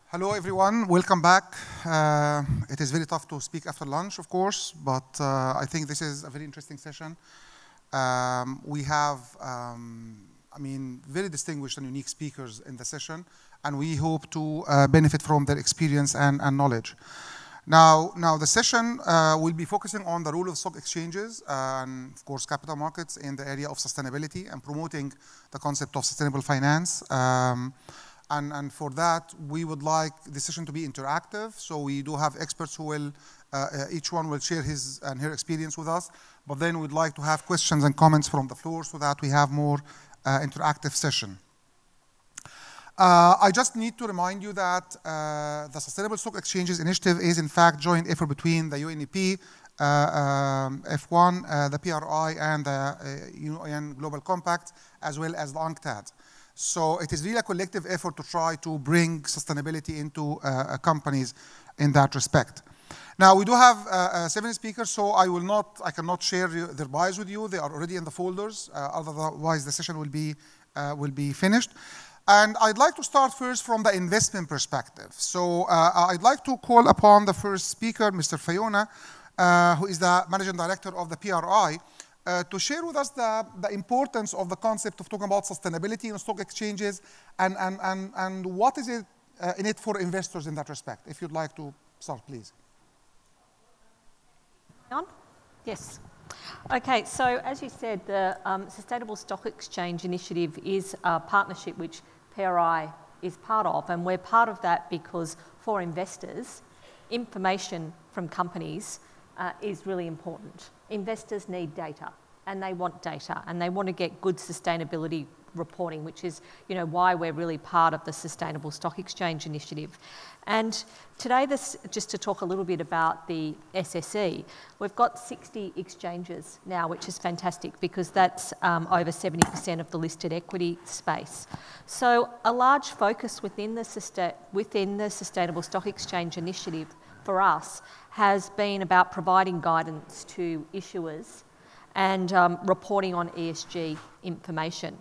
Hello, everyone. Welcome back. It is very tough to speak after lunch, of course, but I think this is a very interesting session. We have, very distinguished and unique speakers in the session, and we hope to benefit from their experience and knowledge. Now the session will be focusing on the role of stock exchanges and, of course, capital markets in the area of sustainability and promoting the concept of sustainable finance. And for that, we would like the session to be interactive. So we do have experts who will, each one will share his and her experience with us. But then we'd like to have questions and comments from the floor so that we have more interactive session. I just need to remind you that the Sustainable Stock Exchanges Initiative is in fact joint effort between the UNEP, F1, the PRI, and the UN Global Compact, as well as the UNCTAD. So it is really a collective effort to try to bring sustainability into companies in that respect. Now we do have 7 speakers, so I cannot share their bios with you. They are already in the folders. Otherwise, the session will be finished. And I'd like to start first from the investment perspective. So I'd like to call upon the first speaker, Mr. Fayona, who is the Managing Director of the PRI, to share with us the importance of the concept of talking about sustainability in stock exchanges and what is it in it for investors in that respect. If you'd like to start, please. On? Yes. Okay, so as you said, the Sustainable Stock Exchange Initiative is a partnership which PRI is part of, and we're part of that because for investors, information from companies is really important. Investors need data, and they want to get good sustainability reporting, which is why we're really part of the Sustainable Stock Exchange Initiative. And today, just to talk a little bit about the SSE, we've got 60 exchanges now, which is fantastic because that's over 70% of the listed equity space. So a large focus within the Sustainable Stock Exchange Initiative for us has been about providing guidance to issuers and reporting on ESG information.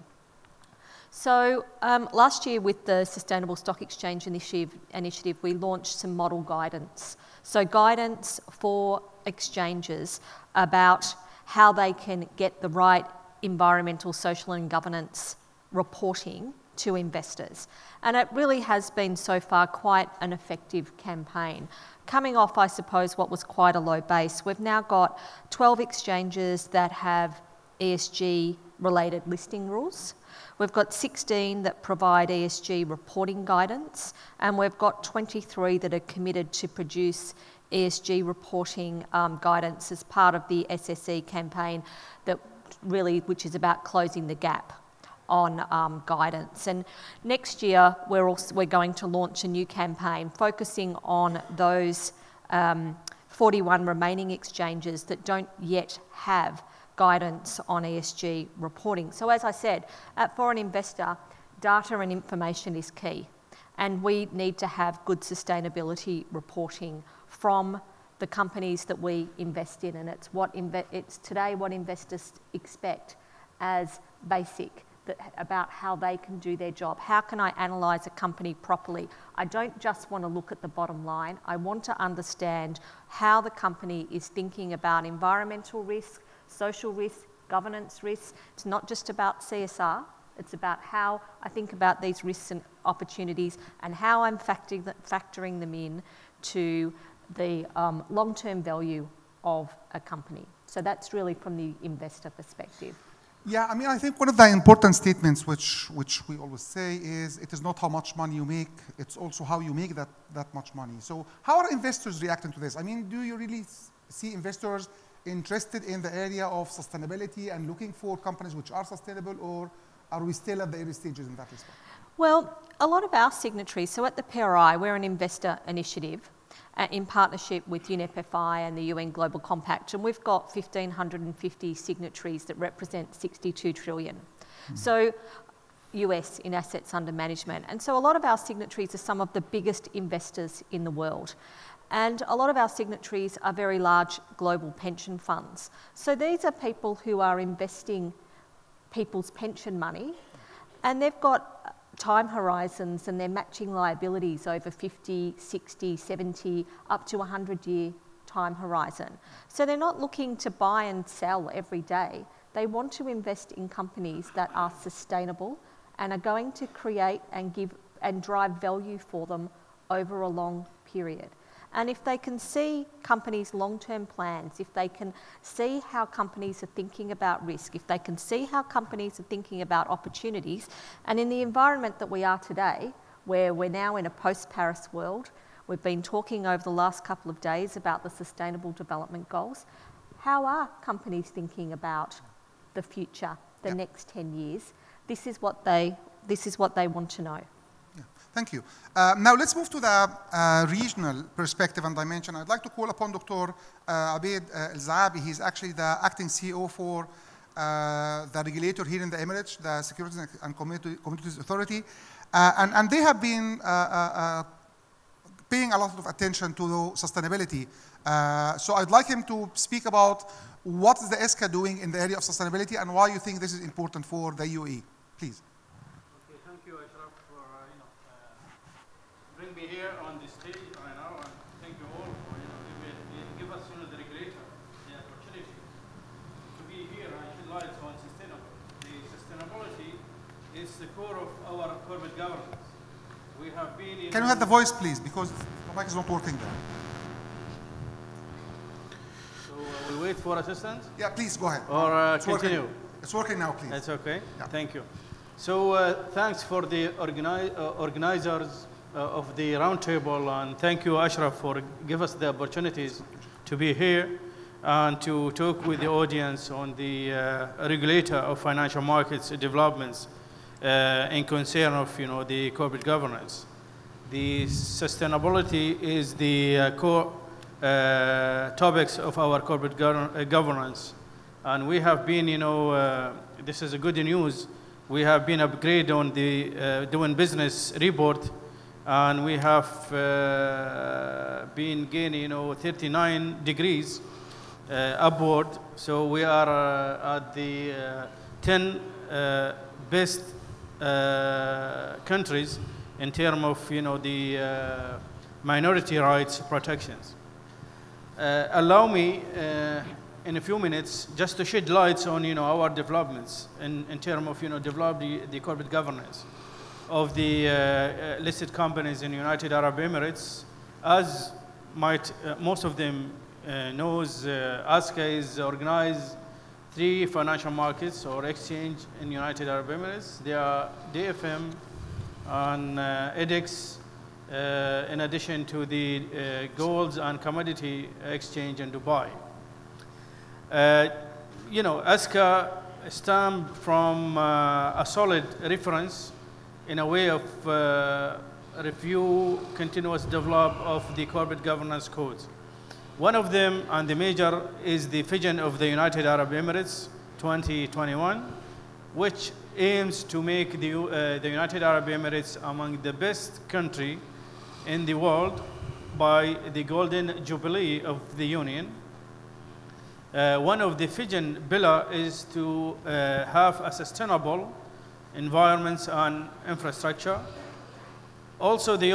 So last year with the Sustainable Stock Exchange Initiative, we launched some model guidance. So guidance for exchanges about how they can get the right environmental, social and governance reporting to investors. And it really has been so far quite an effective campaign. Coming off, I suppose, what was quite a low base, we've now got 12 exchanges that have ESG-related listing rules. We've got 16 that provide ESG reporting guidance, and we've got 23 that are committed to produce ESG reporting guidance as part of the SSE campaign which is about closing the gap on guidance. And next year, we're going to launch a new campaign focusing on those 41 remaining exchanges that don't yet have guidance on ESG reporting. So as I said, for an investor, data and information is key, and we need to have good sustainability reporting from the companies that we invest in, and it's today what investors expect as basic about how they can do their job. How can I analyse a company properly? I don't just want to look at the bottom line. I want to understand how the company is thinking about environmental risk, social risk, governance risk. It's not just about CSR. It's about how I think about these risks and opportunities and how I'm factoring them in to the long-term value of a company. So that's really from the investor perspective. Yeah, I think one of the important statements which we always say is it is not how much money you make, it's also how you make that much money. So how are investors reacting to this? Do you really see investors interested in the area of sustainability and looking for companies which are sustainable, or are we still at the early stages in that respect? Well, a lot of our signatories, so at the PRI, we're an investor initiative in partnership with UNEP-FI and the UN Global Compact, and we've got 1,550 signatories that represent 62 trillion. So US in assets under management. And so a lot of our signatories are some of the biggest investors in the world. And a lot of our signatories are very large global pension funds. So these are people who are investing people's pension money, and they've got time horizons, and they're matching liabilities over 50, 60, 70, up to 100-year time horizon. So they're not looking to buy and sell every day. They want to invest in companies that are sustainable and are going to create and give and drive value for them over a long period. And if they can see companies' long-term plans, if they can see how companies are thinking about risk, if they can see how companies are thinking about opportunities, and in the environment that we are today, where we're now in a post-Paris world, we've been talking over the last couple of days about the Sustainable Development Goals. How are companies thinking about the future, the next 10 years? This is what they want to know. Thank you. Now let's move to the regional perspective and dimension. I'd like to call upon Dr. Abeid El-Zaabi. He's actually the acting CEO for the regulator here in the Emirates, the Securities and Commodities Authority. And they have been paying a lot of attention to sustainability. So I'd like him to speak about what is the ESCA doing in the area of sustainability and why you think this is important for the UAE. Please. Bring me here on the stage right now, and thank you all for give us the regulator the opportunity to be here and shed light on sustainability. The sustainability is the core of our corporate governance. We have been. Can you have the voice, please, because the mic is not working there. So we'll wait for assistance. Yeah, please go ahead. Or continue. Working. It's working now, please. That's okay. Yeah. Thank you. So thanks for the organizers of the roundtable, and thank you, Ashraf, for giving us the opportunities to be here and to talk with the audience on the regulator of financial markets developments in concern of the corporate governance. The sustainability is the core topics of our corporate governance, and we have been, this is a good news. We have been upgraded on the doing business report. And we have been gaining, 39 degrees upward. So we are at the 10 best countries in terms of, the minority rights protections. Allow me, in a few minutes, just to shed lights on, our developments in terms of, develop the corporate governance of the listed companies in United Arab Emirates. As most of them knows, ASCA is organized 3 financial markets or exchange in United Arab Emirates. They are DFM and EDEX, in addition to the gold and commodity exchange in Dubai. ASCA stemmed from a solid reference in a way of review, continuous develop of the corporate governance codes. One of them, and the major, is the vision of the United Arab Emirates 2021, which aims to make the United Arab Emirates among the best country in the world by the Golden Jubilee of the Union. One of the vision pillar is to have a sustainable environments and infrastructure. Also, the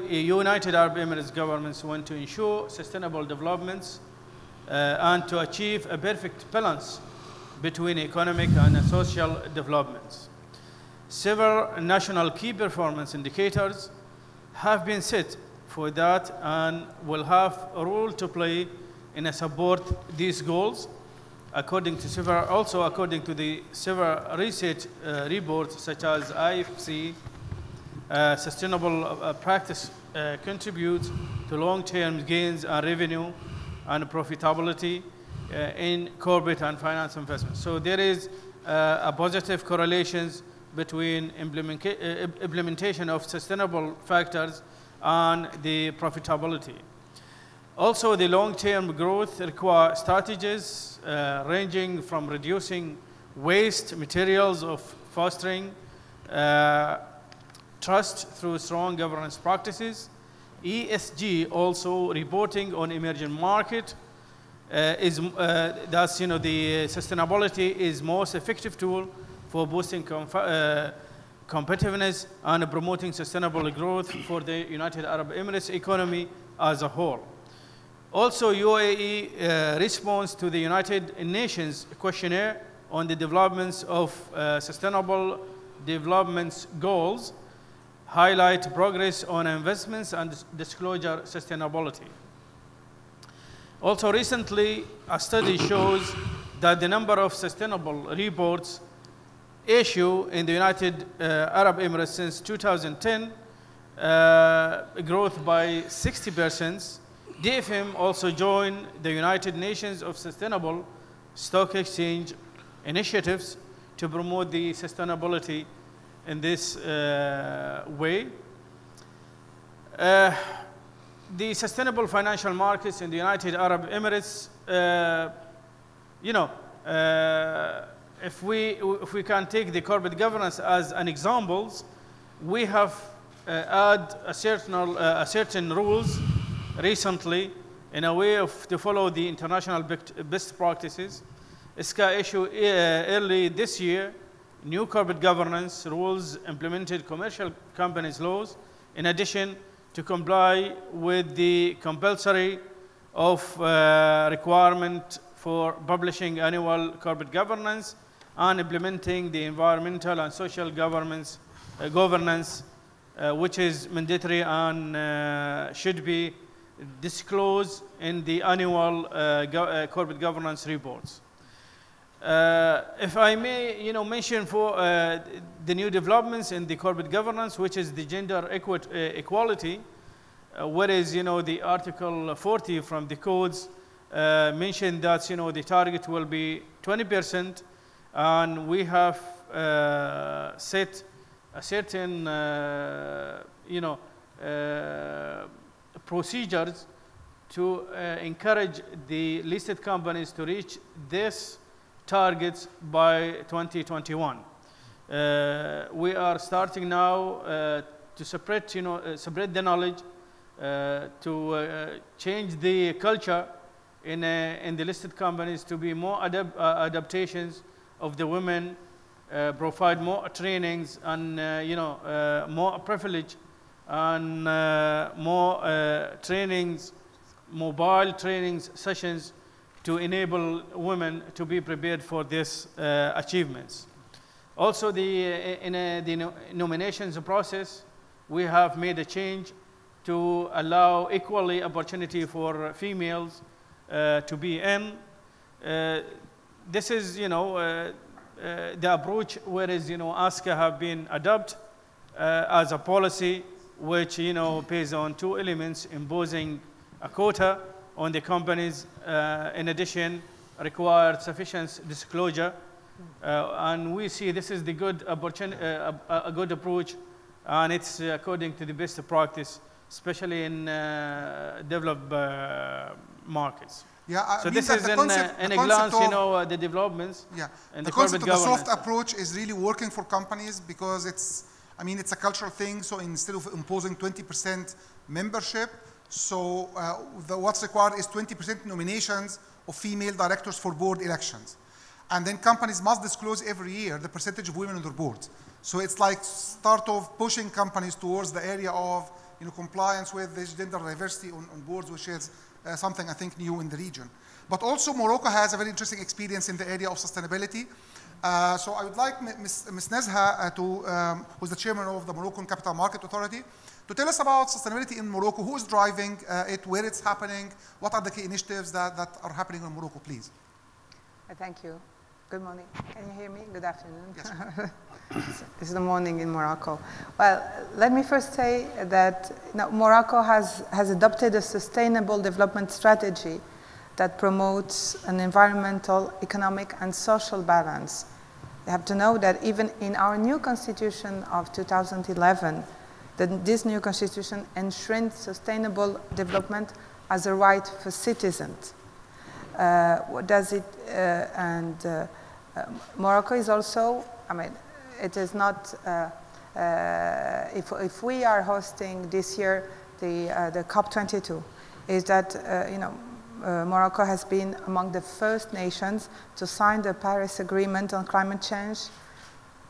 United Arab Emirates governments want to ensure sustainable developments and to achieve a perfect balance between economic and social developments. Several national key performance indicators have been set for that and will have a role to play in support these goals. According to the several research reports such as IFC, sustainable practice contributes to long-term gains and revenue and profitability in corporate and finance investments. So there is a positive correlations between implementation of sustainable factors and the profitability. Also, the long-term growth requires strategies ranging from reducing waste materials of fostering trust through strong governance practices. ESG also reporting on emerging market that's the sustainability is most effective tool for boosting competitiveness and promoting sustainable growth for the United Arab Emirates economy as a whole. Also, UAE responds to the United Nations questionnaire on the developments of sustainable development goals, highlight progress on investments and disclosure sustainability. Also recently, a study shows that the number of sustainable reports issued in the United Arab Emirates since 2010 growth by 60%. DFM also joined the United Nations of Sustainable Stock Exchange initiatives to promote the sustainability in this way. The sustainable financial markets in the United Arab Emirates, if we can take the corporate governance as an example, we have add a certain rules recently in a way to follow the international best practices. ISCA issued early this year new corporate governance rules implemented commercial companies laws, in addition to comply with the compulsory of requirement for publishing annual corporate governance and implementing the environmental and social governance, which is mandatory and should be disclosed in the annual corporate governance reports. If I may, mention for the new developments in the corporate governance, which is the gender equality, whereas the Article 40 from the codes mentioned that the target will be 20%, and we have set a certain procedures to encourage the listed companies to reach this targets by 2021. We are starting now to spread the knowledge, to change the culture in the listed companies to be more adaptations of the women, provide more trainings and more privilege and more trainings, mobile trainings sessions to enable women to be prepared for these achievements. Also, in the nominations process, we have made a change to allow equally opportunity for females to be in. This is, the approach, whereas, ASCA have been adopted as a policy, which, based on two elements, imposing a quota on the companies, in addition, required sufficient disclosure. And we see this is the good opportunity, a good approach, and it's according to the best practice, especially in developed markets. Yeah, so this is in a glance, the developments. Yeah, and the concept of the soft approach is really working for companies because it's a cultural thing. So instead of imposing 20% membership, so what's required is 20% nominations of female directors for board elections. And then companies must disclose every year the percentage of women on their boards. So it's like start of pushing companies towards the area of compliance with this gender diversity on boards, which is something I think new in the region. But also Morocco has a very interesting experience in the area of sustainability. So I would like Ms. Nezha, who's the chairman of the Moroccan Capital Market Authority, to tell us about sustainability in Morocco. Who is driving it, where it's happening, what are the key initiatives that are happening in Morocco, please? Thank you. Good morning. Can you hear me? Good afternoon. Yes. It's the morning in Morocco. Well, let me first say that Morocco has adopted a sustainable development strategy that promotes an environmental, economic, and social balance. You have to know that even in our new constitution of 2011, this new constitution enshrines sustainable development as a right for citizens. What does it, Morocco is also, it is not, if we are hosting this year the COP22, is that, Morocco has been among the first nations to sign the Paris Agreement on climate change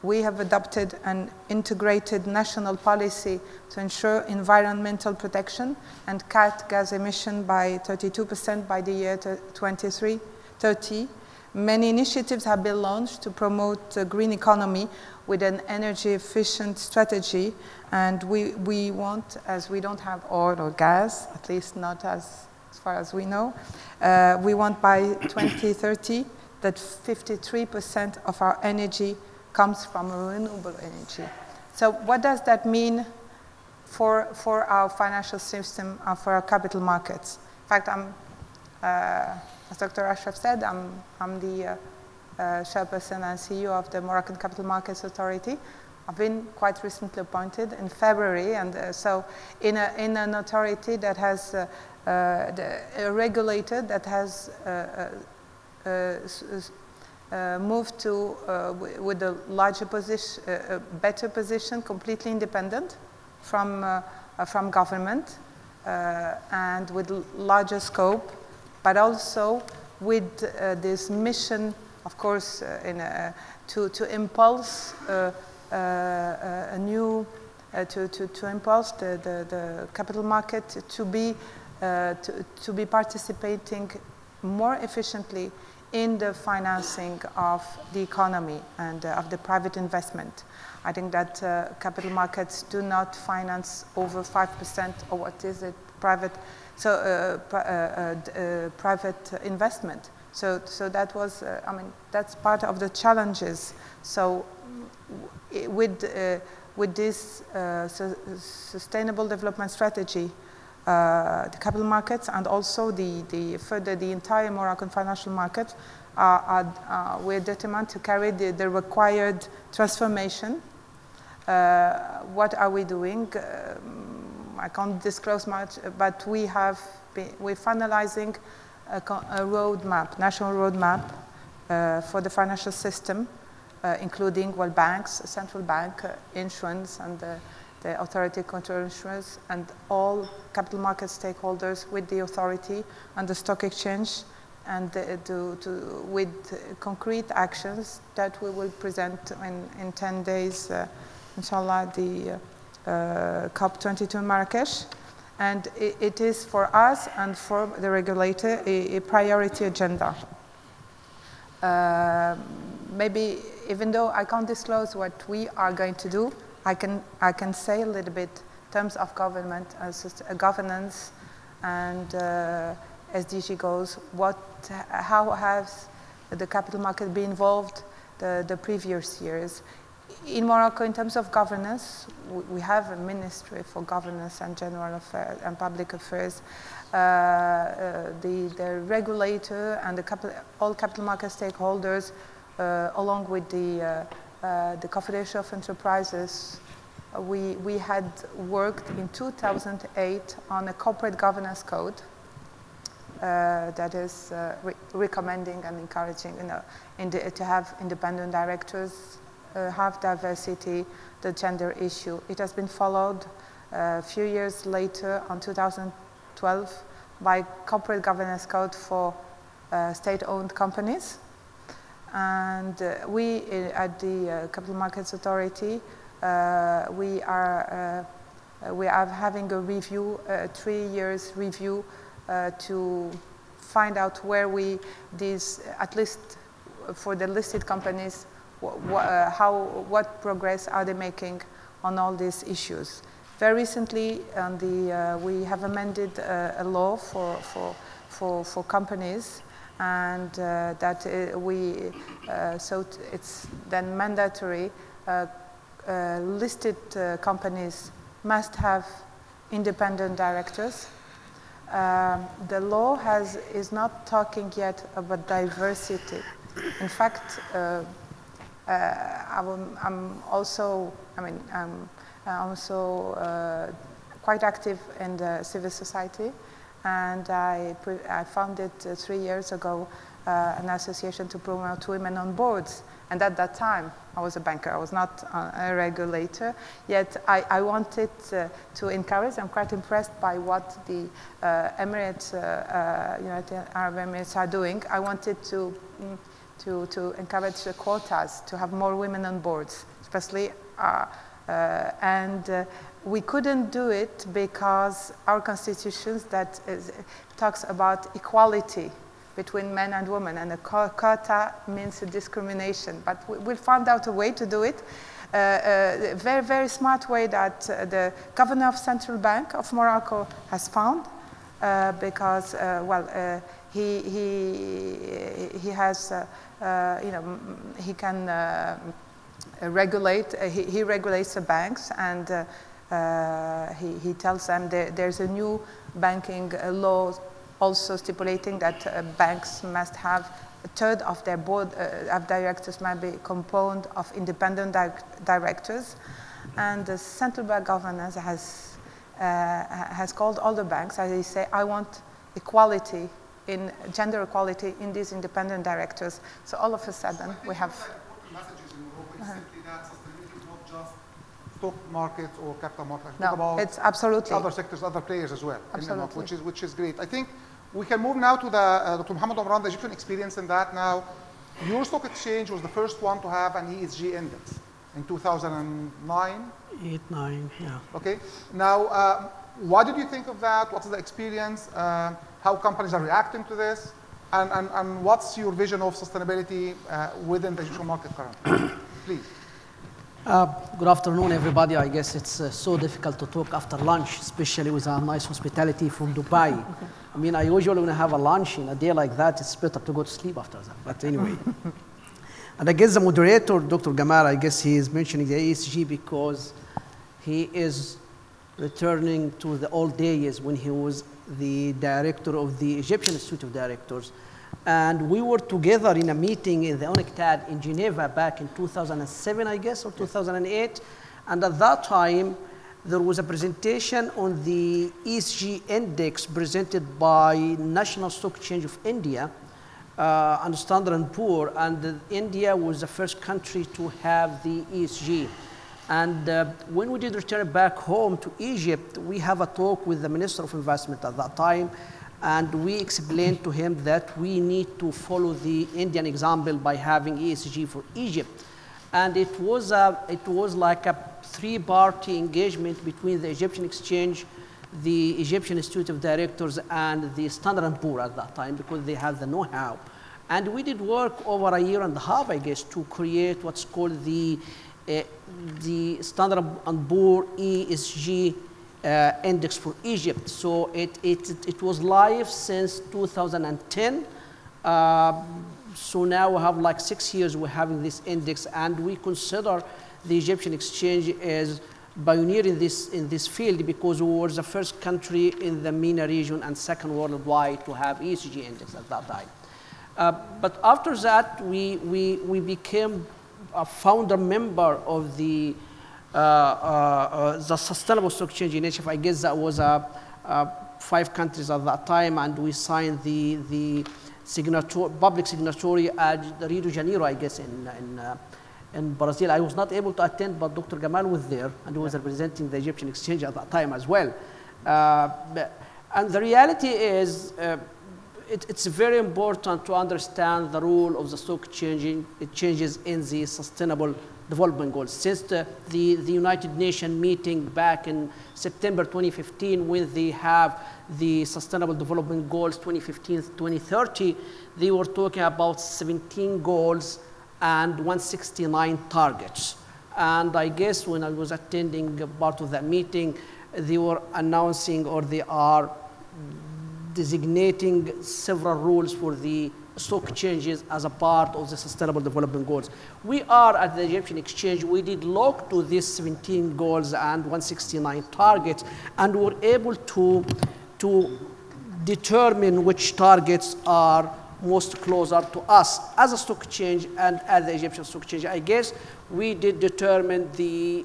we have adopted an integrated national policy to ensure environmental protection and cut gas emission by 32% by the year 2030. Many initiatives have been launched to promote the green economy with an energy efficient strategy, and we want, as we don't have oil or gas, at least not as far as we know, we want by 2030 that 53% of our energy comes from renewable energy. So what does that mean for our financial system and for our capital markets? In fact, as Dr. Ashraf said, I'm the chairperson and CEO of the Moroccan Capital Markets Authority. I've been quite recently appointed in February, and so in an authority that has a regulator that has moved to with a larger position, a better position, completely independent from government, and with larger scope, but also with this mission, of course, to impulse a new to impulse the capital market to be participating more efficiently in the financing of the economy and of the private investment. I think that capital markets do not finance over 5% or what is it, private investment. So that was, I mean, that's part of the challenges. So with this sustainable development strategy, the capital markets and also the entire Moroccan financial market we're determined to carry the required transformation. What are we doing? I can't disclose much, but we're finalizing a roadmap, national roadmap for the financial system, including banks, central bank, insurance, and the authority control insurance, and all capital market stakeholders with the authority and the stock exchange, and with concrete actions that we will present in 10 days, inshallah, the COP22 in Marrakesh. And it is for us and for the regulator a priority agenda. Maybe even though I can't disclose what we are going to do, I can say a little bit in terms of government, governance, and SDG goals. How has the capital market been involved the previous years? In Morocco, in terms of governance, we have a ministry for governance and general affairs and public affairs. The regulator and all capital market stakeholders, along with the Confederation of Enterprises, we had worked in 2008 on a corporate governance code that is recommending and encouraging, to have independent directors, have diversity, the gender issue. It has been followed a few years later, on 2012, by corporate governance code for state-owned companies. And we at the Capital Markets Authority, we are having a review, a 3 years review, to find out where at least for the listed companies, what progress are they making on all these issues. Very recently, we have amended a law for companies, and so it's then mandatory. Listed companies must have independent directors. The law is not talking yet about diversity. In fact, I'm also quite active in the civil society, and I founded 3 years ago an association to promote women on boards. And at that time, I was a banker. I was not a regulator. Yet I wanted to encourage. I'm quite impressed by what the United Arab Emirates are doing. I wanted to to encourage the quotas, to have more women on boards, especially, we couldn't do it because our constitutions talks about equality between men and women, and a quota means a discrimination. But we found out a way to do it, a very, very smart way that the governor of Central Bank of Morocco has found, because, he has, he can regulate, he regulates the banks, and he tells them there's a new banking law also stipulating that banks must have a third of their board of directors might be composed of independent directors. And the central bank governor has called all the banks, as they say, I want equality, in gender equality in these independent directors. So all of a sudden we have... Messages in Europe is simply that sustainability is not just stock markets or capital markets. No, about it's absolutely other sectors, other players as well, absolutely. which is great. I think we can move now to the Dr. Mohammed Omran, the Egyptian experience in that. Now, your stock exchange was the first one to have an ESG index in 2009. 8, 9, yeah. Okay. Now, what did you think of that? What's the experience? How companies are reacting to this? And what's your vision of sustainability within the Egyptian market currently? Please. Good afternoon, everybody. I guess it's so difficult to talk after lunch, especially with a nice hospitality from Dubai. I mean, I usually when I have a lunch in a day like that, it's better to go to sleep after that. But anyway. And I guess the moderator, Dr. Gamal, I guess he is mentioning the ESG because he is returning to the old days when he was the director of the Egyptian Institute of Directors. And we were together in a meeting in the UNCTAD in Geneva back in 2007, I guess, or 2008. And at that time, there was a presentation on the ESG index presented by National Stock Exchange of India and Standard & Poor. And India was the first country to have the ESG. And when we did return back home to Egypt, we have a talk with the Minister of Investment at that time, and we explained to him that we need to follow the Indian example by having ESG for Egypt. And it was like a three-party engagement between the Egyptian Exchange, the Egyptian Institute of Directors, and the Standard & Poor at that time, because they have the know-how. And we did work over a year and a half, I guess, to create what's called the Standard & Poor ESG index for Egypt. So it was live since 2010. So now we have like 6 years we're having this index, and we consider the Egyptian Exchange as pioneer in this field because we were the first country in the MENA region and second worldwide to have ESG index at that time. But after that, we became a founder member of the Sustainable Stock Exchange Initiative. I guess that was 5 countries at that time, and we signed the public signatory at Rio de Janeiro, I guess, in Brazil. I was not able to attend, but Dr. Gamal was there, and he was representing the Egyptian Exchange at that time as well. And the reality is, it's very important to understand the role of the stock exchanges in the Sustainable Development Goals. Since the United Nations meeting back in September 2015, when they have the Sustainable Development Goals 2015-2030, they were talking about 17 goals and 169 targets. And I guess when I was attending part of that meeting, they were announcing, or they are designating several rules for the stock exchanges as a part of the Sustainable Development Goals. We are at the Egyptian Exchange, we did look to these 17 goals and 169 targets, and were able to determine which targets are most closer to us as a stock exchange and as the Egyptian Stock Exchange. I guess we did determine the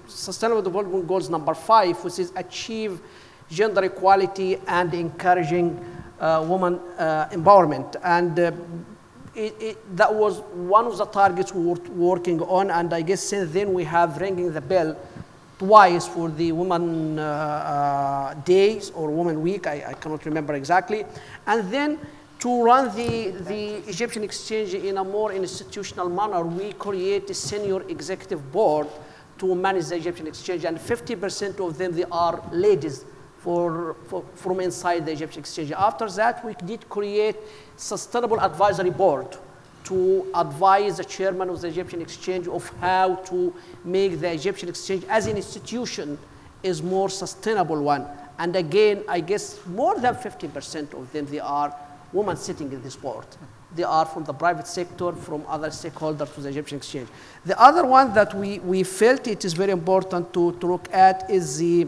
Sustainable Development Goals number 5, which is achieve gender equality and encouraging women empowerment. And that was one of the targets we were working on, and I guess since then we have ringing the bell twice for the Women Days or Women Week, I cannot remember exactly. And then To run the Egyptian exchange in a more institutional manner, we create a senior executive board to manage the Egyptian exchange, and 50% of them, they are ladies from inside the Egyptian exchange. After that, we did create sustainable advisory board to advise the chairman of the Egyptian exchange of how to make the Egyptian exchange as an institution is more sustainable one. And again, I guess more than 50% of them, they are women sitting in this board. They are from the private sector, from other stakeholders to the Egyptian exchange. The other one that we felt it is very important to look at is the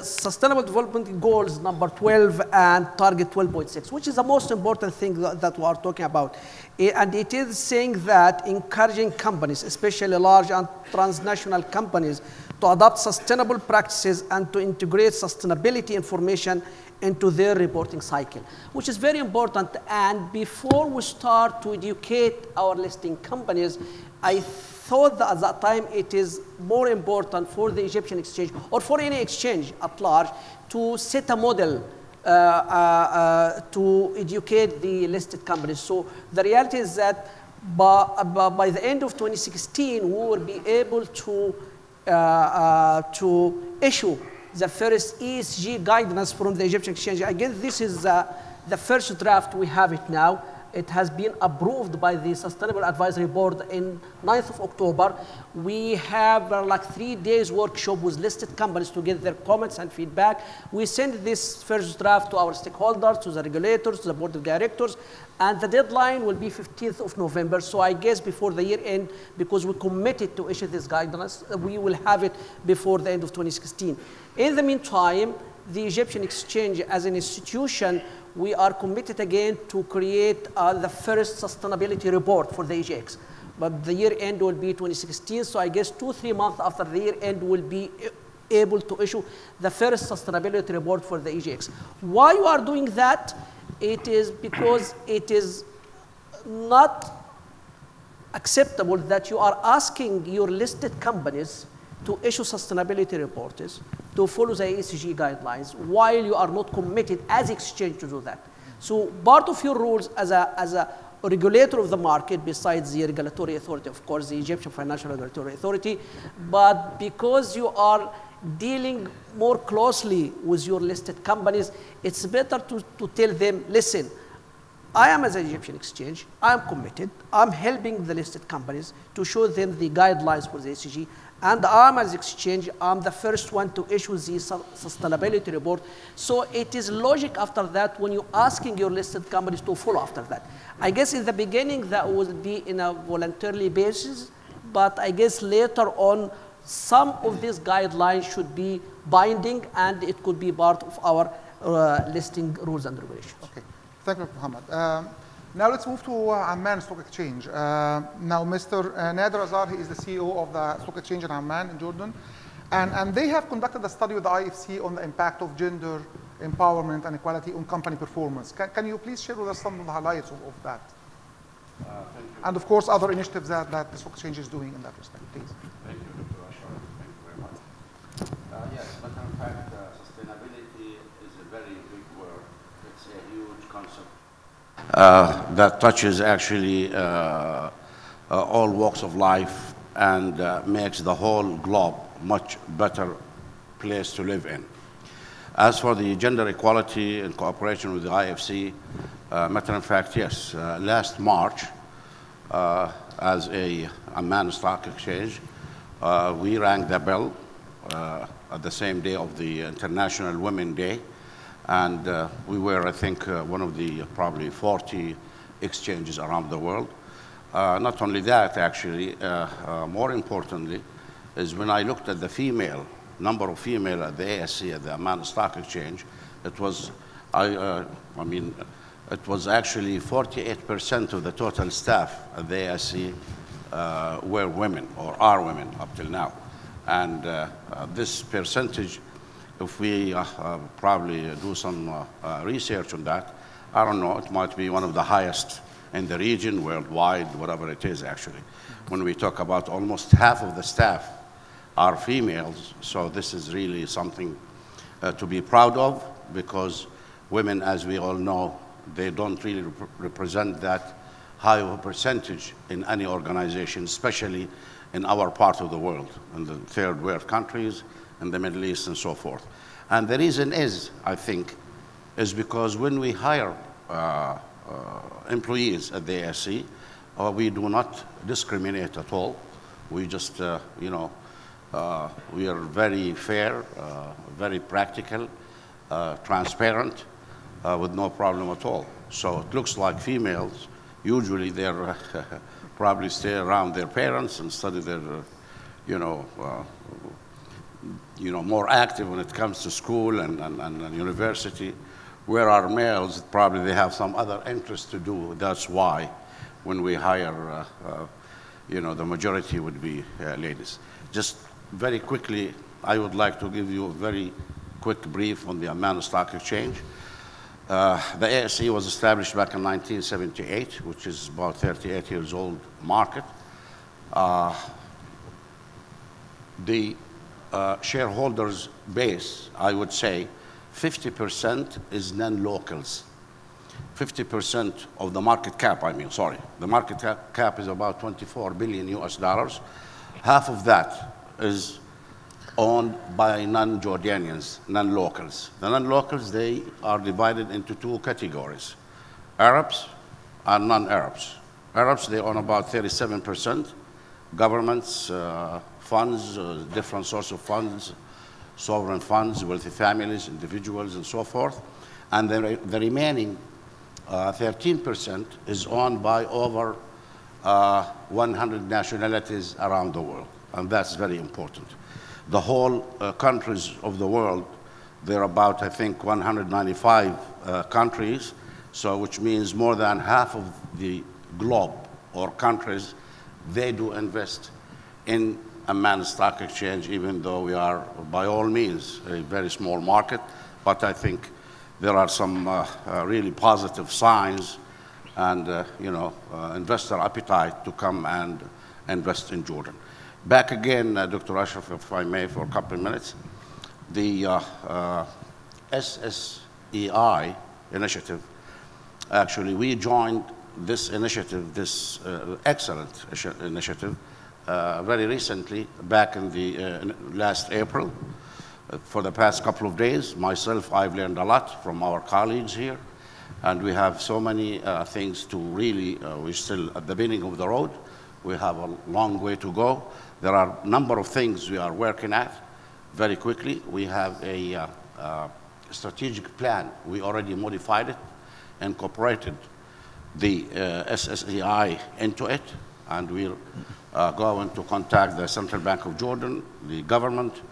Sustainable Development Goals number 12 and target 12.6, which is the most important thing that we are talking about. And it is saying that encouraging companies, especially large and transnational companies, to adopt sustainable practices and to integrate sustainability information into their reporting cycle, which is very important. And before we start to educate our listing companies, I thought that at that time it is more important for the Egyptian exchange or for any exchange at large to set a model to educate the listed companies. So the reality is that by the end of 2016, we will be able to issue the first ESG guidance from the Egyptian exchange. Again, this is the first draft. We have it now. It has been approved by the Sustainable Advisory Board in 9th of October. We have like 3 days workshop with listed companies to get their comments and feedback. We send this first draft to our stakeholders, to the regulators, to the board of directors, and the deadline will be 15th of November. So I guess before the year end, because we committed to issue this guidance, we will have it before the end of 2016. In the meantime, the Egyptian exchange as an institution, we are committed again to create the first sustainability report for the EGX. But the year end will be 2016, so I guess 2-3 months after the year end we'll be able to issue the first sustainability report for the EGX. Why you are doing that? It is because it is not acceptable that you are asking your listed companies to issue sustainability reports, to follow the ESG guidelines, while you are not committed as exchange to do that. So part of your rules as a regulator of the market, besides the regulatory authority, of course, the Egyptian Financial Regulatory Authority, but because you are dealing more closely with your listed companies, it's better to tell them, listen, I am as an Egyptian exchange, I am committed, I'm helping the listed companies to show them the guidelines for the ESG, and I'm as exchange, I'm the first one to issue the sustainability report. So it is logic after that when you're asking your listed companies to follow after that. I guess in the beginning that will be in a voluntarily basis, but I guess later on some of these guidelines should be binding and it could be part of our listing rules and regulations. Okay, thank you, Mohammed. Now let's move to Amman Stock Exchange. Now Mr. Nader Azhar, he is the CEO of the Stock Exchange in Amman in Jordan. And they have conducted a study with the IFC on the impact of gender empowerment and equality on company performance. Can you please share with us some of the highlights of that? Thank you. And of course, other initiatives that the Stock Exchange is doing in that respect, please. Thank you, Dr. Ashar. Thank you very much. Yes, but in fact, sustainability is a very big word. It's a huge concept that touches actually all walks of life and makes the whole globe much better place to live in. As for the gender equality in cooperation with the IFC, matter of fact, yes, last March, as a Amman Stock Exchange, we rang the bell at the same day of the International Women's Day. And we were, I think, one of the probably 40 exchanges around the world. Not only that, actually, more importantly, is when I looked at the number of female at the ASC, at the Amman Stock Exchange, it was, it was actually 48% of the total staff at the ASC were women or are women up till now. And this percentage, if we probably do some research on that, I don't know, it might be one of the highest in the region, worldwide, whatever it is actually. When we talk about almost half of the staff are females, so this is really something to be proud of, because women, as we all know, They don't really represent that high of a percentage in any organization, especially in our part of the world, in the third world countries, in the Middle East and so forth. And the reason is, I think, is because when we hire employees at the ASC, we do not discriminate at all. We just, we are very fair, very practical, transparent, with no problem at all. So it looks like females, usually they're probably stay around their parents and study their, more active when it comes to school and university. Where our males, probably they have some other interest to do. That's why when we hire, the majority would be ladies. Just very quickly, I would like to give you a very quick brief on the Amman Stock Exchange. The ASE was established back in 1978, which is about 38 years old market. The shareholders base, I would say, 50% is non-locals. 50% of the market cap, The market cap is about 24 billion US dollars. Half of that is owned by non-Jordanians, non-locals. The non-locals, they are divided into two categories, Arabs and non-Arabs. Arabs, they own about 37%. Governments, funds, different sorts of funds, sovereign funds, wealthy families, individuals, and so forth. And the remaining 13% is owned by over 100 nationalities around the world, and that's very important. The whole countries of the world, there are about, I think, 195 countries, so which means more than half of the globe or countries, they do invest in Amman Stock Exchange, even though we are, by all means, a very small market. But I think there are some really positive signs and, investor appetite to come and invest in Jordan. Back again, Dr. Ashraf, if I may, for a couple of minutes. The SSEI initiative, actually, we joined this initiative, this excellent initiative, very recently, back in the last April. For the past couple of days, myself, I've learned a lot from our colleagues here, and we have so many things to really, we're still at the beginning of the road. We have a long way to go. There are a number of things we are working at very quickly. We have a strategic plan. We already modified it, incorporated the SSEI into it, and we're going to contact the Central Bank of Jordan, the government,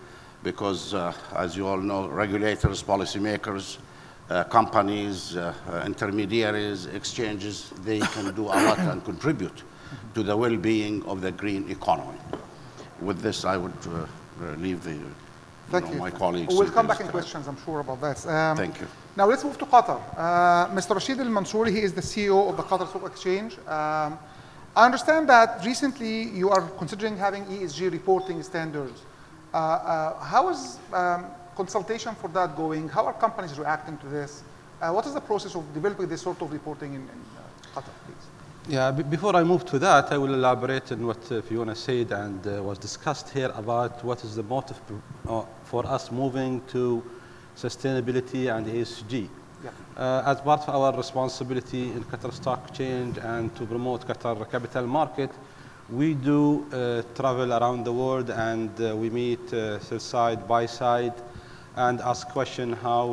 because as you all know, regulators, policymakers, companies, intermediaries, exchanges, they can do a lot and contribute to the well-being of the green economy. With this, I would leave my colleagues. We'll come back in questions, I'm sure, about that. Thank you. Now let's move to Qatar. Mr. Rashid Al Mansouri, he is the CEO of the Qatar Stock Exchange. I understand that recently you are considering having ESG reporting standards. How is consultation for that going? How are companies reacting to this? What is the process of developing this sort of reporting in Qatar, please? Yeah, before I move to that, I will elaborate on what Fiona said and was discussed here about what is the motive for us moving to sustainability and ESG. Yeah. As part of our responsibility in Qatar Stock Exchange and to promote Qatar capital market, we do travel around the world and we meet sell side, buy side, and ask question how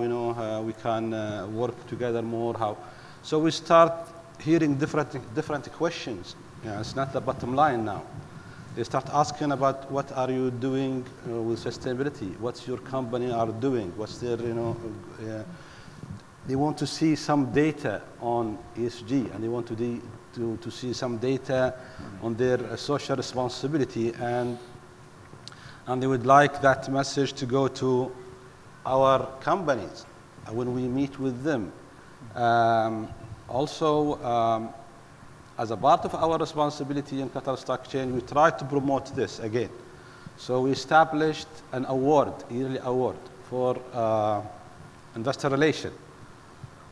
we can work together more. So we start hearing different questions. It's not the bottom line now. They start asking about what are you doing with sustainability? What's your company are doing? What's their they want to see some data on ESG, and they want to see some data on their social responsibility, and they would like that message to go to our companies when we meet with them. Also, as a part of our responsibility in Qatar Stock Exchange, we try to promote this again. So we established an award, yearly award for investor relation.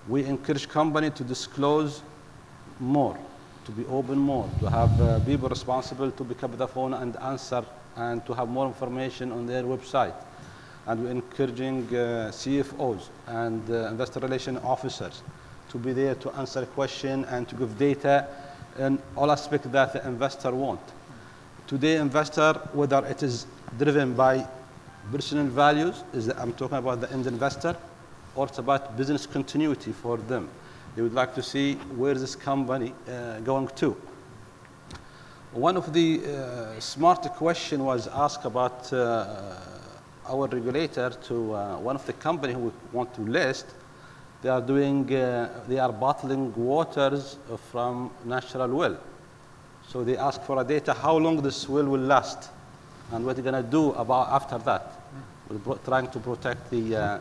We encourage companies to disclose more, to be open more, to have people responsible to pick up the phone and answer, and to have more information on their website. And we're encouraging CFOs and investor relation officers to be there to answer a question and to give data in all aspects that the investor want. Today, investor, whether it is driven by personal values, I'm talking about the end investor, or it's about business continuity for them. They would like to see where this company going to. One of the smart question was asked about our regulator to one of the companies who want to list. They are bottling waters from natural well. So they ask for a data how long this well will last and what they're going to do about after that. We're trying to protect the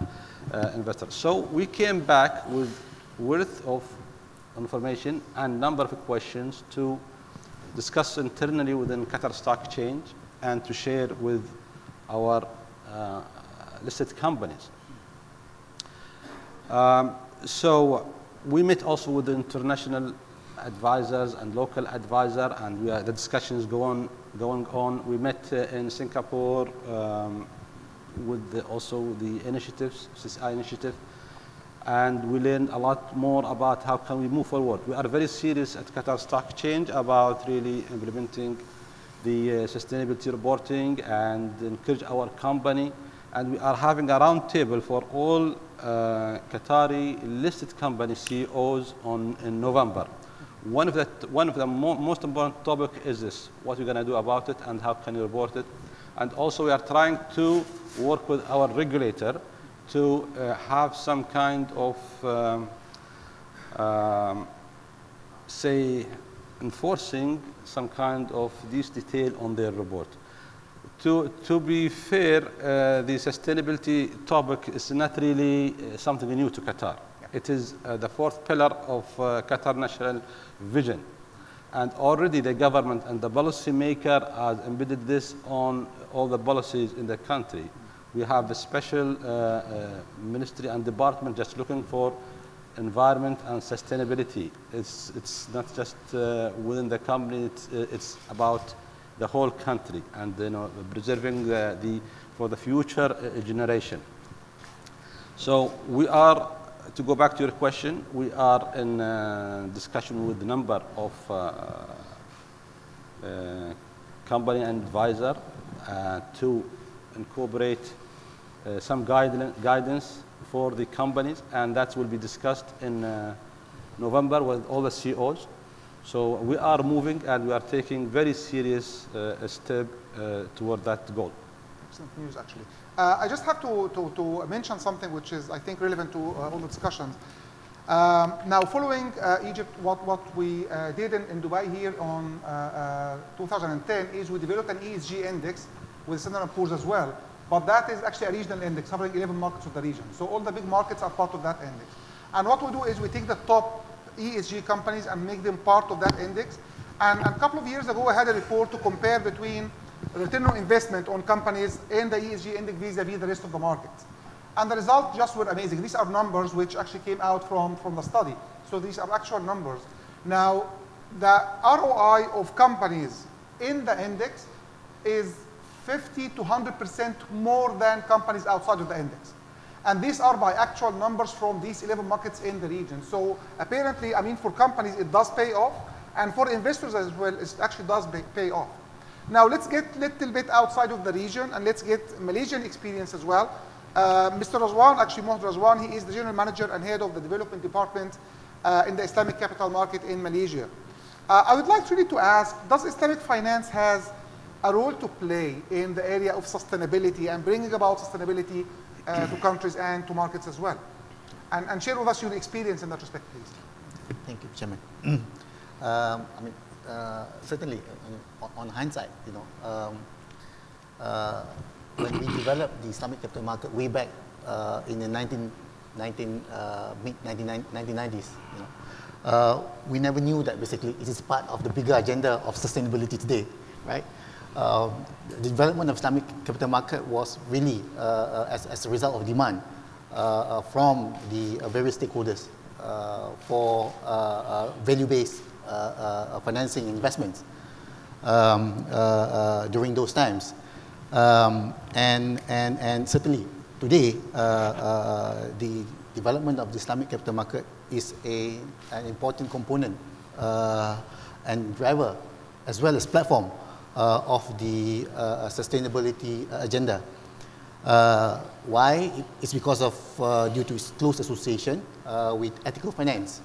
investor. So we came back with worth of information and number of questions to discuss internally within Qatar Stock Exchange and to share with our listed companies. So we met also with the international advisors and local advisor, and the discussion is going on. We met in Singapore with also the initiatives, CSI initiative, and we learned a lot more about how can we move forward. We are very serious at Qatar Stock Exchange about really implementing the sustainability reporting and encourage our company. And we are having a round table for all Qatari listed company CEOs in November. One of the most important topic is this: what we're going to do about it and how can you report it. And also we are trying to work with our regulator to have some kind of, say, enforcing some kind of this detail on their report. To be fair, the sustainability topic is not really something new to Qatar. Yeah. It is the fourth pillar of Qatar national vision. And already the government and the policy maker has embedded this on all the policies in the country. We have a special ministry and department just looking for environment and sustainability. It's not just within the company, it's about the whole country and preserving for the future generation. So we are, to go back to your question, we are in discussion with a number of company and advisor to incorporate some guidance for the companies, and that will be discussed in November with all the CEOs. So we are moving and we are taking very serious step toward that goal. Excellent news, actually. I just have to mention something which is, I think, relevant to all the discussions. Now, following Egypt, what we did in Dubai here on 2010 is we developed an ESG index with Standard & Poor's as well. But that is actually a regional index covering 11 markets of the region. So all the big markets are part of that index. And what we do is we take the top ESG companies and make them part of that index. And a couple of years ago, I had a report to compare between return on investment on companies in the ESG index vis-a-vis the rest of the market. And the results just were amazing. These are numbers which actually came out from the study. So these are actual numbers. Now, the ROI of companies in the index is 50 to 100% more than companies outside of the index. And these are by actual numbers from these 11 markets in the region. So apparently, I mean, for companies, it does pay off. And for investors as well, it actually does pay off. Now, let's get a little bit outside of the region, and let's get Malaysian experience as well. Mr. Razwan, actually, Mohd Razwan, he is the general manager and head of the development department in the Islamic capital market in Malaysia. I would like really to ask, does Islamic finance has a role to play in the area of sustainability and bringing about sustainability to countries and to markets as well? And share with us your experience in that respect, please. Thank you, Chairman. Certainly, on hindsight, when we developed the Islamic capital market way back in the mid-1990s, we never knew that basically it is part of the bigger agenda of sustainability today, right? The development of Islamic capital market was really as a result of demand from the various stakeholders, for value-based financing investments during those times. And certainly today, the development of the Islamic capital market is an important component and driver, as well as platform of the sustainability agenda. Why? It's because of due to its close association with ethical finance.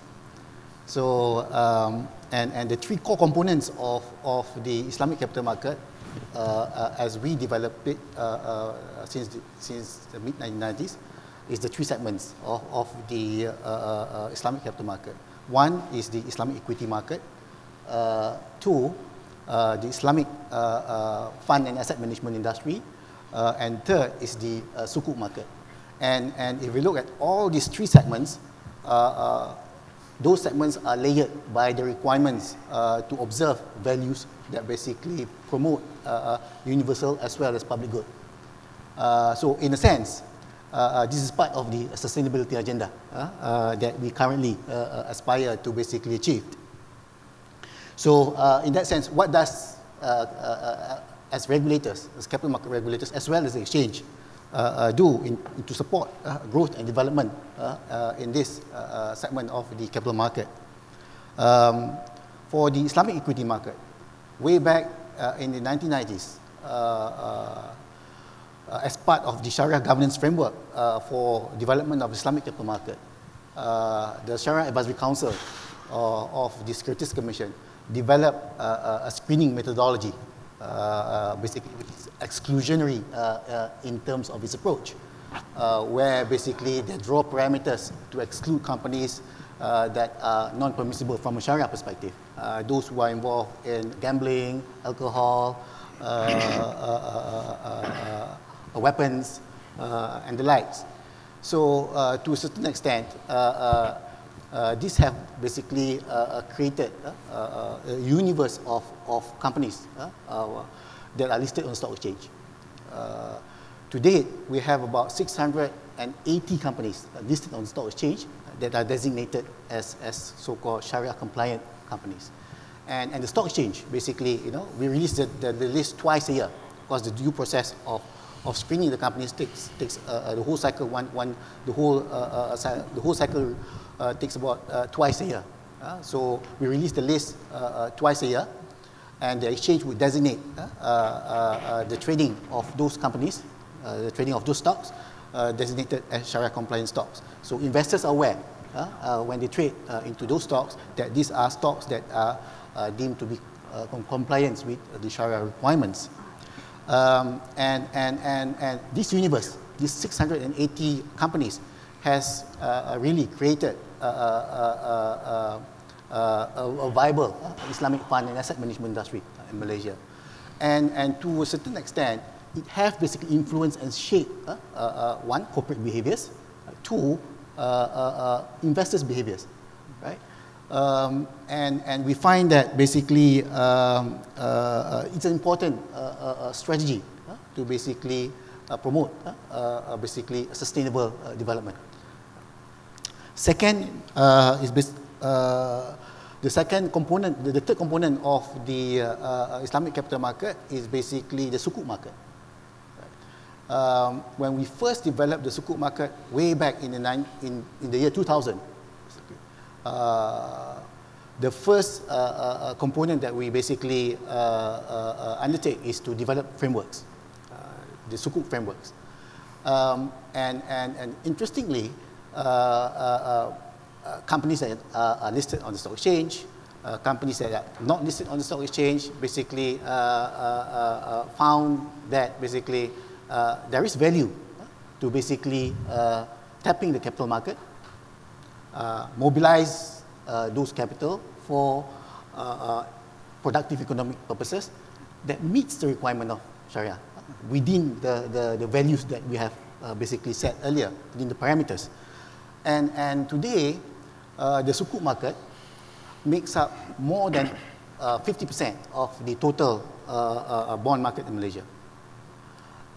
So, and the three core components of the Islamic capital market, as we developed it since the mid-1990s, is the three segments of the Islamic capital market. One is the Islamic equity market. Two, the Islamic fund and asset management industry. And third is the sukuk market. And if we look at all these three segments, those segments are layered by the requirements to observe values that basically promote universal as well as public good. So in a sense, this is part of the sustainability agenda that we currently aspire to basically achieve. So in that sense, what does, as regulators, as capital market regulators, as well as the exchange, do to support growth and development in this segment of the capital market? For the Islamic equity market, way back in the 1990s, as part of the Sharia governance framework for development of Islamic capital market, the Sharia Advisory Council of the Securities Commission developed a screening methodology, basically which is exclusionary in terms of its approach, where basically they draw parameters to exclude companies that are non-permissible from a Sharia perspective. Those who are involved in gambling, alcohol, weapons, and the likes. So to a certain extent, these have basically created a universe of companies that are listed on the stock exchange. To date, we have about 680 companies listed on the stock exchange that are designated as so-called Sharia compliant companies. And the stock exchange, basically, we release the list twice a year, because the due process of screening the companies takes the whole cycle the whole cycle takes about twice a year. So we release the list twice a year, and the exchange would designate the trading of those companies, the trading of those stocks, designated as Sharia compliant stocks. So investors are aware when they trade into those stocks that these are stocks that are deemed to be in compliance with the Sharia requirements. And this universe, these 680 companies, has really created a viable Islamic fund and asset management industry in Malaysia. And to a certain extent, it has basically influenced and shaped one, corporate behaviors, two, investors' behaviors, right? And we find that basically it's an important strategy to basically promote basically sustainable development. Second is the second component, the third component of the Islamic capital market is basically the sukuk market. When we first developed the sukuk market way back in the year 2000, the first component that we basically undertake is to develop frameworks, the sukuk frameworks. And interestingly, companies that are listed on the stock exchange, companies that are not listed on the stock exchange, basically found that basically there is value to basically tapping the capital market, mobilize those capital for productive economic purposes that meets the requirement of Sharia within the values that we have basically set earlier, within the parameters. And today, the sukuk market makes up more than 50% of the total bond market in Malaysia.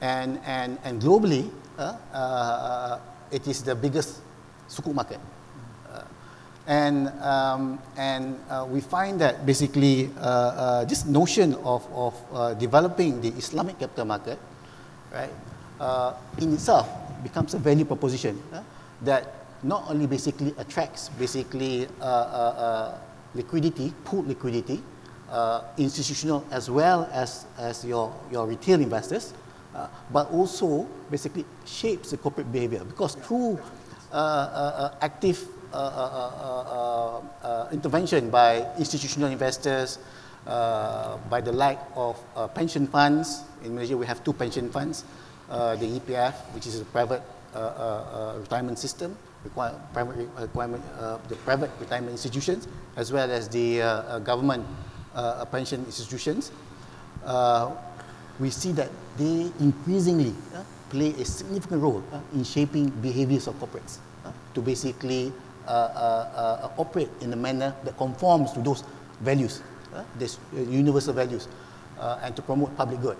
And globally, it is the biggest sukuk market. We find that basically this notion of developing the Islamic capital market, right, in itself becomes a value proposition that not only basically attracts basically liquidity, pooled liquidity, institutional as well as your retail investors, but also basically shapes the corporate behavior, because through active intervention by institutional investors, by the like of pension funds. In Malaysia, we have two pension funds, the EPF, which is a private retirement system, the private retirement institutions, as well as the government pension institutions. We see that they increasingly play a significant role in shaping behaviors of corporates to basically operate in a manner that conforms to those values, these universal values, and to promote public good.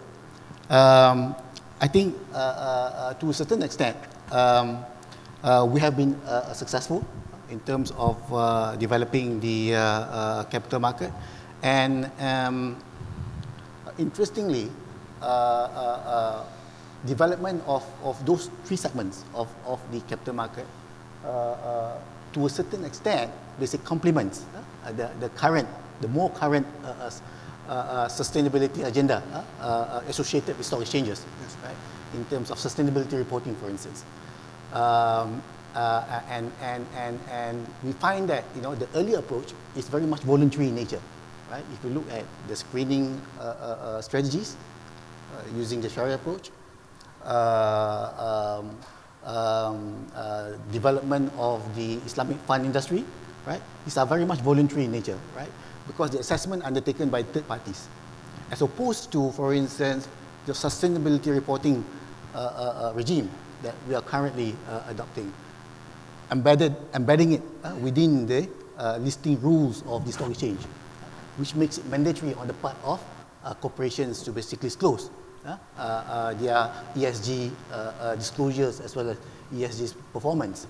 I think to a certain extent, we have been successful in terms of developing the capital market. And interestingly, development of those three segments of the capital market to a certain extent basically complements the more current sustainability agenda associated with stock exchanges, right, in terms of sustainability reporting, for instance. And we find that the earlier approach is very much voluntary in nature, right? If you look at the screening strategies using the Sharia approach, development of the Islamic fund industry, right? These are very much voluntary in nature, right? Because the assessment undertaken by third parties, as opposed to, for instance, the sustainability reporting regime that we are currently adopting, embedding it within the listing rules of the stock exchange, which makes it mandatory on the part of corporations to basically disclose their ESG disclosures as well as ESG performance.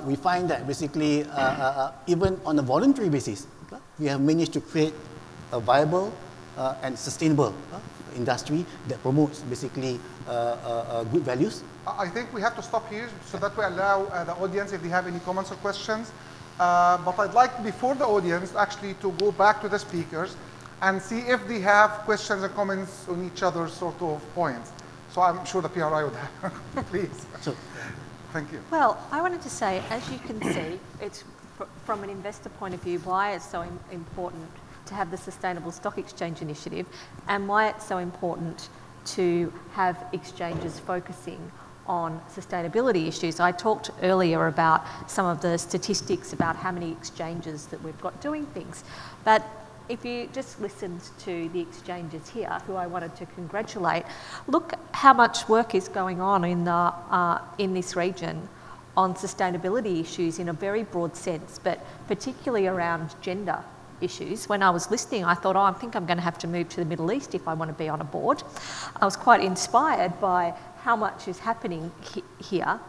We find that basically even on a voluntary basis, we have managed to create a viable and sustainable industry that promotes basically good values. I think we have to stop here so that we allow the audience if they have any comments or questions. But I'd like, before the audience, actually to go back to the speakers and see if they have questions and comments on each other's sort of points. So I'm sure the PRI would have. Please. So, thank you. Well, I wanted to say, as you can see, it's from an investor point of view, why it's so important to have the Sustainable Stock Exchange Initiative and why it's so important to have exchanges focusing on sustainability issues. I talked earlier about some of the statistics about how many exchanges that we've got doing things. But if you just listened to the exchanges here, who I wanted to congratulate, look how much work is going on in this region on sustainability issues in a very broad sense, but particularly around gender issues. When I was listening, I thought, I think I'm going to have to move to the Middle East if I want to be on a board. I was quite inspired by how much is happening here.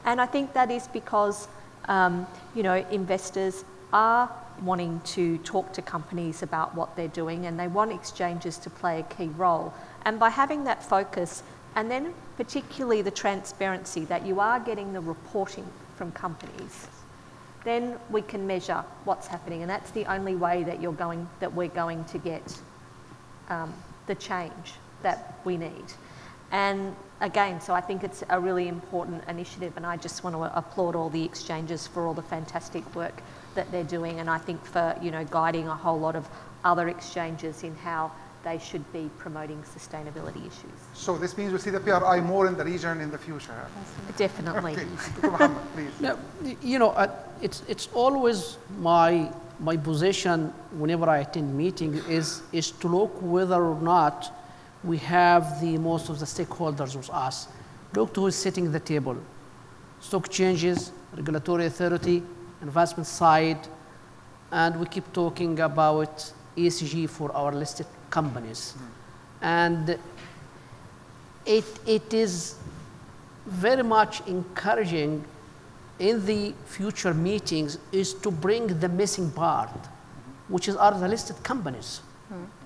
And I think that is because, investors are wanting to talk to companies about what they're doing, and they want exchanges to play a key role. And by having that focus, and then particularly the transparency that you are getting the reporting from companies, then we can measure what's happening, and that's the only way that we're going to get the change that we need. And again, so I think it's a really important initiative, and I just want to applaud all the exchanges for all the fantastic work that they're doing, and I think for guiding a whole lot of other exchanges in how they should be promoting sustainability issues. So this means we'll see the PRI more in the region in the future. Definitely. Okay. Dr. Muhammad, please. Yeah, it's always my position whenever I attend meeting is to look whether or not we have the most of the stakeholders with us. Look to who's sitting at the table. Stock exchanges, regulatory authority, investment side, and we keep talking about ESG for our listed companies. And it is very much encouraging in the future meetings is to bring the missing part, which are the listed companies.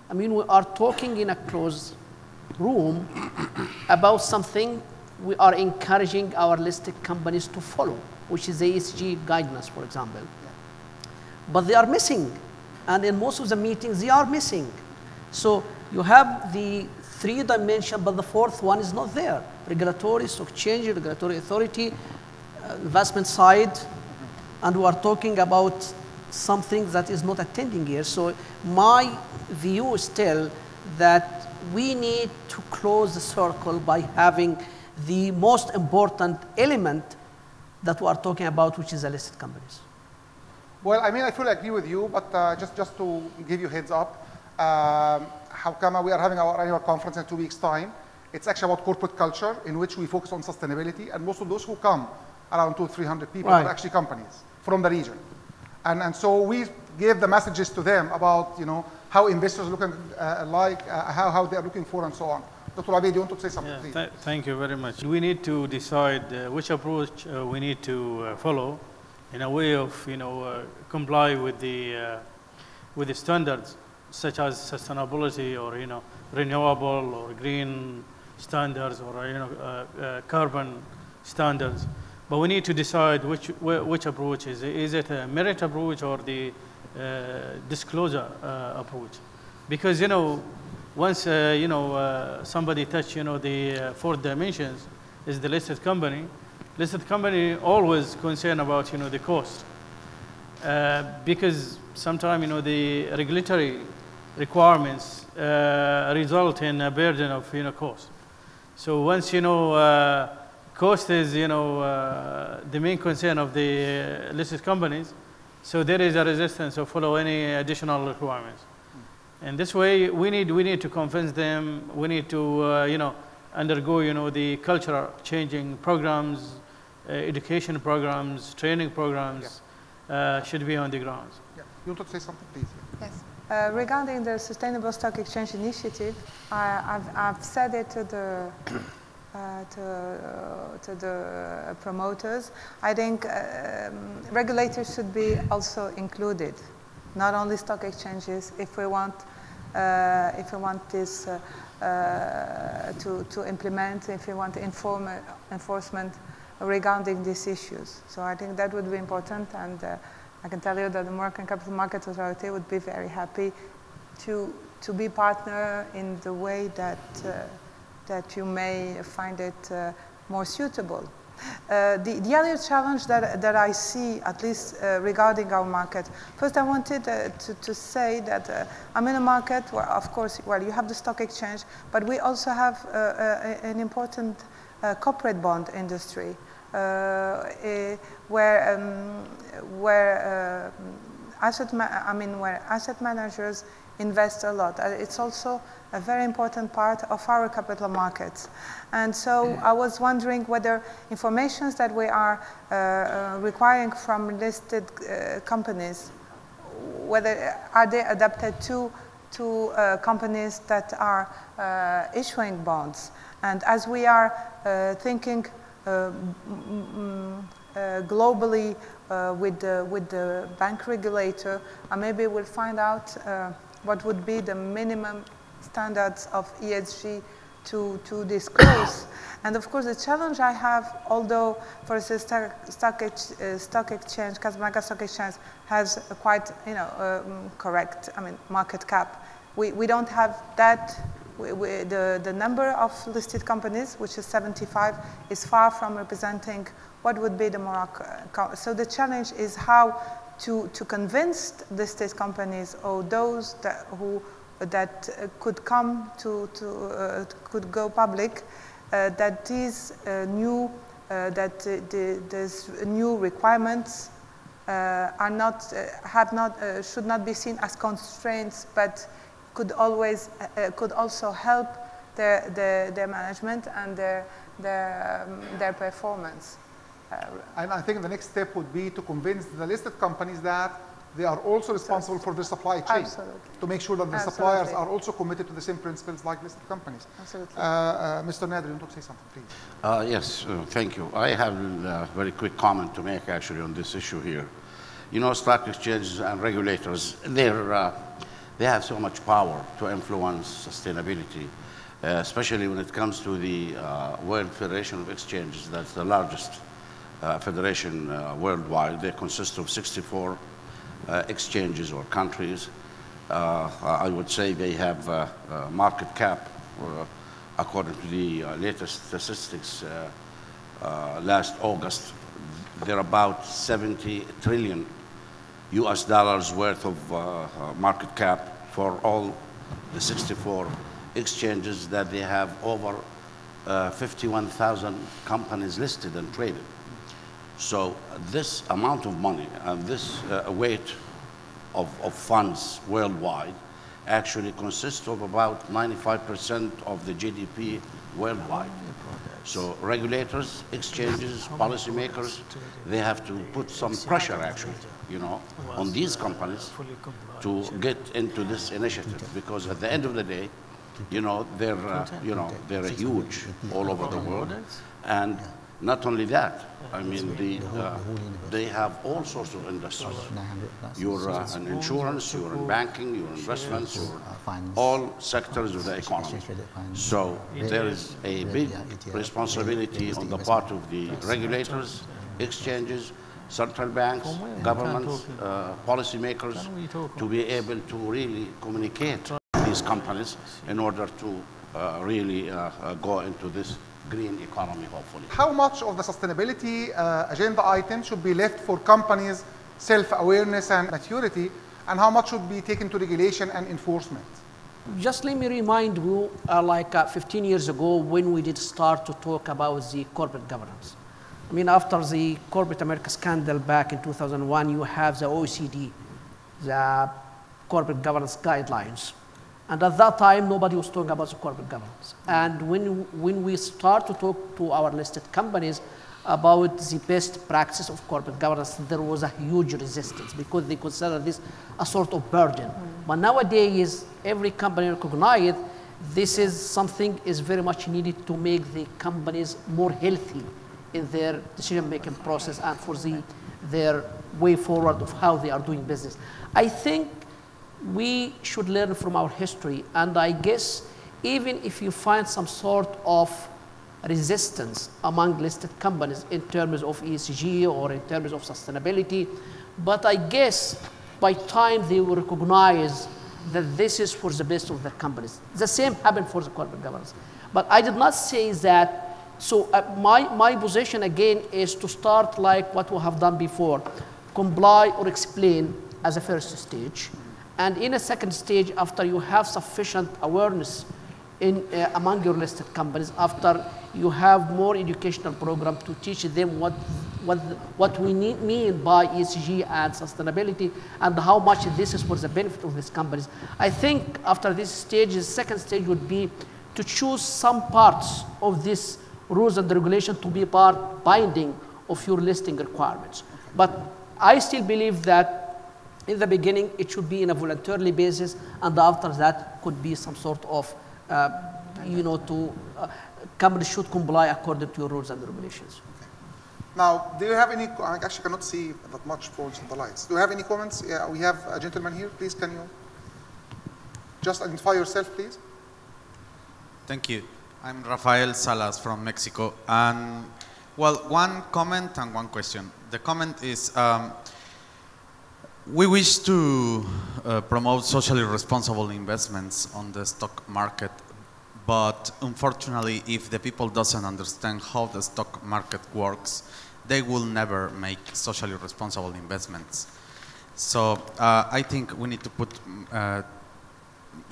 I mean, we are talking in a closed room about something we are encouraging our listed companies to follow, which is the ESG guidance, for example. But they are missing, and in most of the meetings, they are missing. So you have the 3 dimensions, but the 4th one is not there. Regulatory, stock exchange, regulatory authority, investment side, and we are talking about something that is not attending here. So my view is still that we need to close the circle by having the most important element that we are talking about, which is the listed companies. Well, I mean, I fully agree with you, but just to give you heads up, how come we are having our annual conference in 2 weeks' time? It's actually about corporate culture, in which we focus on sustainability, and most of those who come, around 200-300 people, Right. are actually companies from the region. And so we gave the messages to them about, you know, how investors looking how they are looking for, and so on. Dr. Abid, you want to say something, please? Thank you very much. We need to decide which approach we need to follow in a way of, comply with the standards such as sustainability or, renewable or green standards or, carbon standards. But we need to decide which approach is. Is it a merit approach or the disclosure approach? Because, once, somebody touch, the 4 dimensions is the listed company. Listed company always concerned about, the cost. Because sometimes, the regulatory requirements result in a burden of, cost. So once, cost is, the main concern of the listed companies, so there is a resistance to follow any additional requirements. And this way, we need to convince them. We need to, undergo, the cultural changing programs, education programs, training programs, should be on the ground. Yeah. You want to say something, please? Yes. Regarding the Sustainable Stock Exchange Initiative, I've said it to the promoters. I think regulators should be also included, not only stock exchanges, if we want this to implement, if we want enforcement regarding these issues. So I think that would be important, and I can tell you that the Moroccan Capital Market Authority would be very happy to be partner in the way that you may find it more suitable. The other challenge that I see, at least regarding our market, first I wanted to say that I'm in a market where, of course, well, you have the stock exchange, but we also have an important corporate bond industry where asset managers invest a lot. It's also a very important part of our capital markets. And so I was wondering whether informations that we are requiring from listed companies, whether are they adapted to companies that are issuing bonds. And as we are thinking globally with the bank regulator, maybe we'll find out what would be the minimum standards of ESG to disclose. And of course, the challenge I have, although for the stock exchange, Casablanca Stock Exchange has a quite, correct, market cap. We don't have that. The number of listed companies, which is 75, is far from representing what would be the Morocco. So the challenge is how to convince listed companies or those that could come could go public that these new there's new requirements should not be seen as constraints, but could also help their management and their performance. And I think the next step would be to convince the listed companies that they are also responsible for the supply chain. Absolutely. To make sure that the suppliers are also committed to the same principles like listed companies. Absolutely. Mr. Nader, you want to say something, please? Yes, thank you. I have a very quick comment to make actually on this issue here. You know, stock exchanges and regulators, they have so much power to influence sustainability, especially when it comes to the World Federation of Exchanges. That's the largest federation worldwide. They consist of 64 exchanges or countries. I would say they have a market cap, according to the latest statistics last August, they're about 70 trillion US dollars worth of market cap for all the 64 exchanges that they have over 51,000 companies listed and traded. So this amount of money and this weight of funds worldwide actually consists of about 95% of the GDP worldwide. So regulators, exchanges, policymakers, they have to put some pressure actually, you know, on these companies to get into this initiative, because at the end of the day, you know, they're huge all over the world. And not only that, I mean, they have all sorts of industries. You're in insurance, you're in banking, you're in investments, you're all sectors of the economy. So there is a big responsibility on the part of the regulators, exchanges, central banks, governments, policymakers, to be able to really communicate with these companies in order to really go into this green economy, hopefully. How much of the sustainability agenda item should be left for companies' self-awareness and maturity, and how much should be taken to regulation and enforcement? Just let me remind you, 15 years ago, when we did start to talk about the corporate governance. I mean, after the corporate America scandal back in 2001, you have the OECD, the corporate governance guidelines. And at that time, nobody was talking about the corporate governance. And when we start to talk to our listed companies about the best practice of corporate governance, there was a huge resistance because they consider this a sort of burden. But nowadays, every company recognizes this is something is very much needed to make the companies more healthy in their decision-making process and for their way forward of how they are doing business. I think we should learn from our history, and I guess even if you find some sort of resistance among listed companies in terms of ESG or in terms of sustainability, but I guess by time they will recognize that this is for the best of the companies. The same happened for the corporate governance. But I did not say that, so my position again is to start like what we have done before, comply or explain as a first stage. And in a second stage, after you have sufficient awareness among your listed companies, after you have more educational program to teach them what we mean by ESG and sustainability and how much this is for the benefit of these companies. I think after this stage, the second stage would be to choose some parts of this rules and regulation to be part binding of your listing requirements. But I still believe that in the beginning, it should be in a voluntarily basis, and after that could be some sort of, companies should comply according to your rules and regulations. Okay. Now, do you have any, I actually cannot see that much points on the lights. Do you have any comments? Yeah, we have a gentleman here. Please, can you just identify yourself, please? Thank you. I'm Rafael Salas from Mexico. And, well, one comment and one question. The comment is, we wish to promote socially responsible investments on the stock market, but unfortunately, if the people doesn't understand how the stock market works, they will never make socially responsible investments. So I think we need to put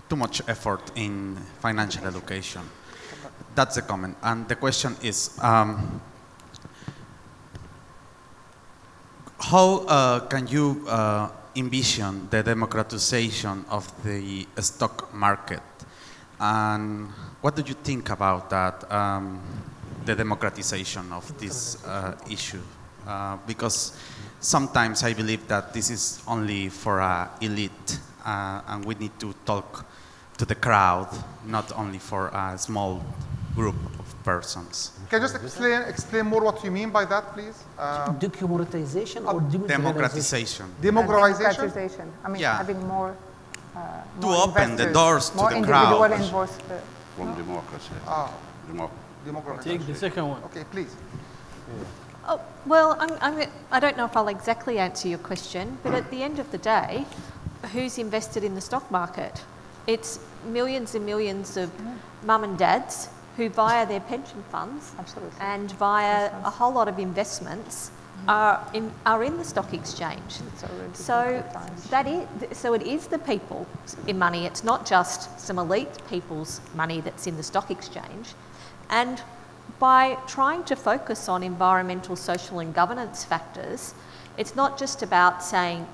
too much effort in financial education. That's the comment. And the question is, how can you envision the democratization of the stock market? And what do you think about that, the democratization of this issue? because sometimes I believe that this is only for elite, and we need to talk to the crowd, not only for a small group of persons. Can you just explain more what you mean by that, please? Democratization or Democratization. Democratization? I mean, Yeah. having more To open the investors, doors to more the individual crowd. investors. From democracy. Democratization. Take the second one. Okay, please. Oh, well, I don't know if I'll exactly answer your question, but at the end of the day, who's invested in the stock market? It's millions and millions of mum and dads who via their pension funds and via a whole lot of investments are in the stock exchange. So it is the people's money. It's not just some elite people's money that's in the stock exchange. And by trying to focus on environmental, social and governance factors, it's not just about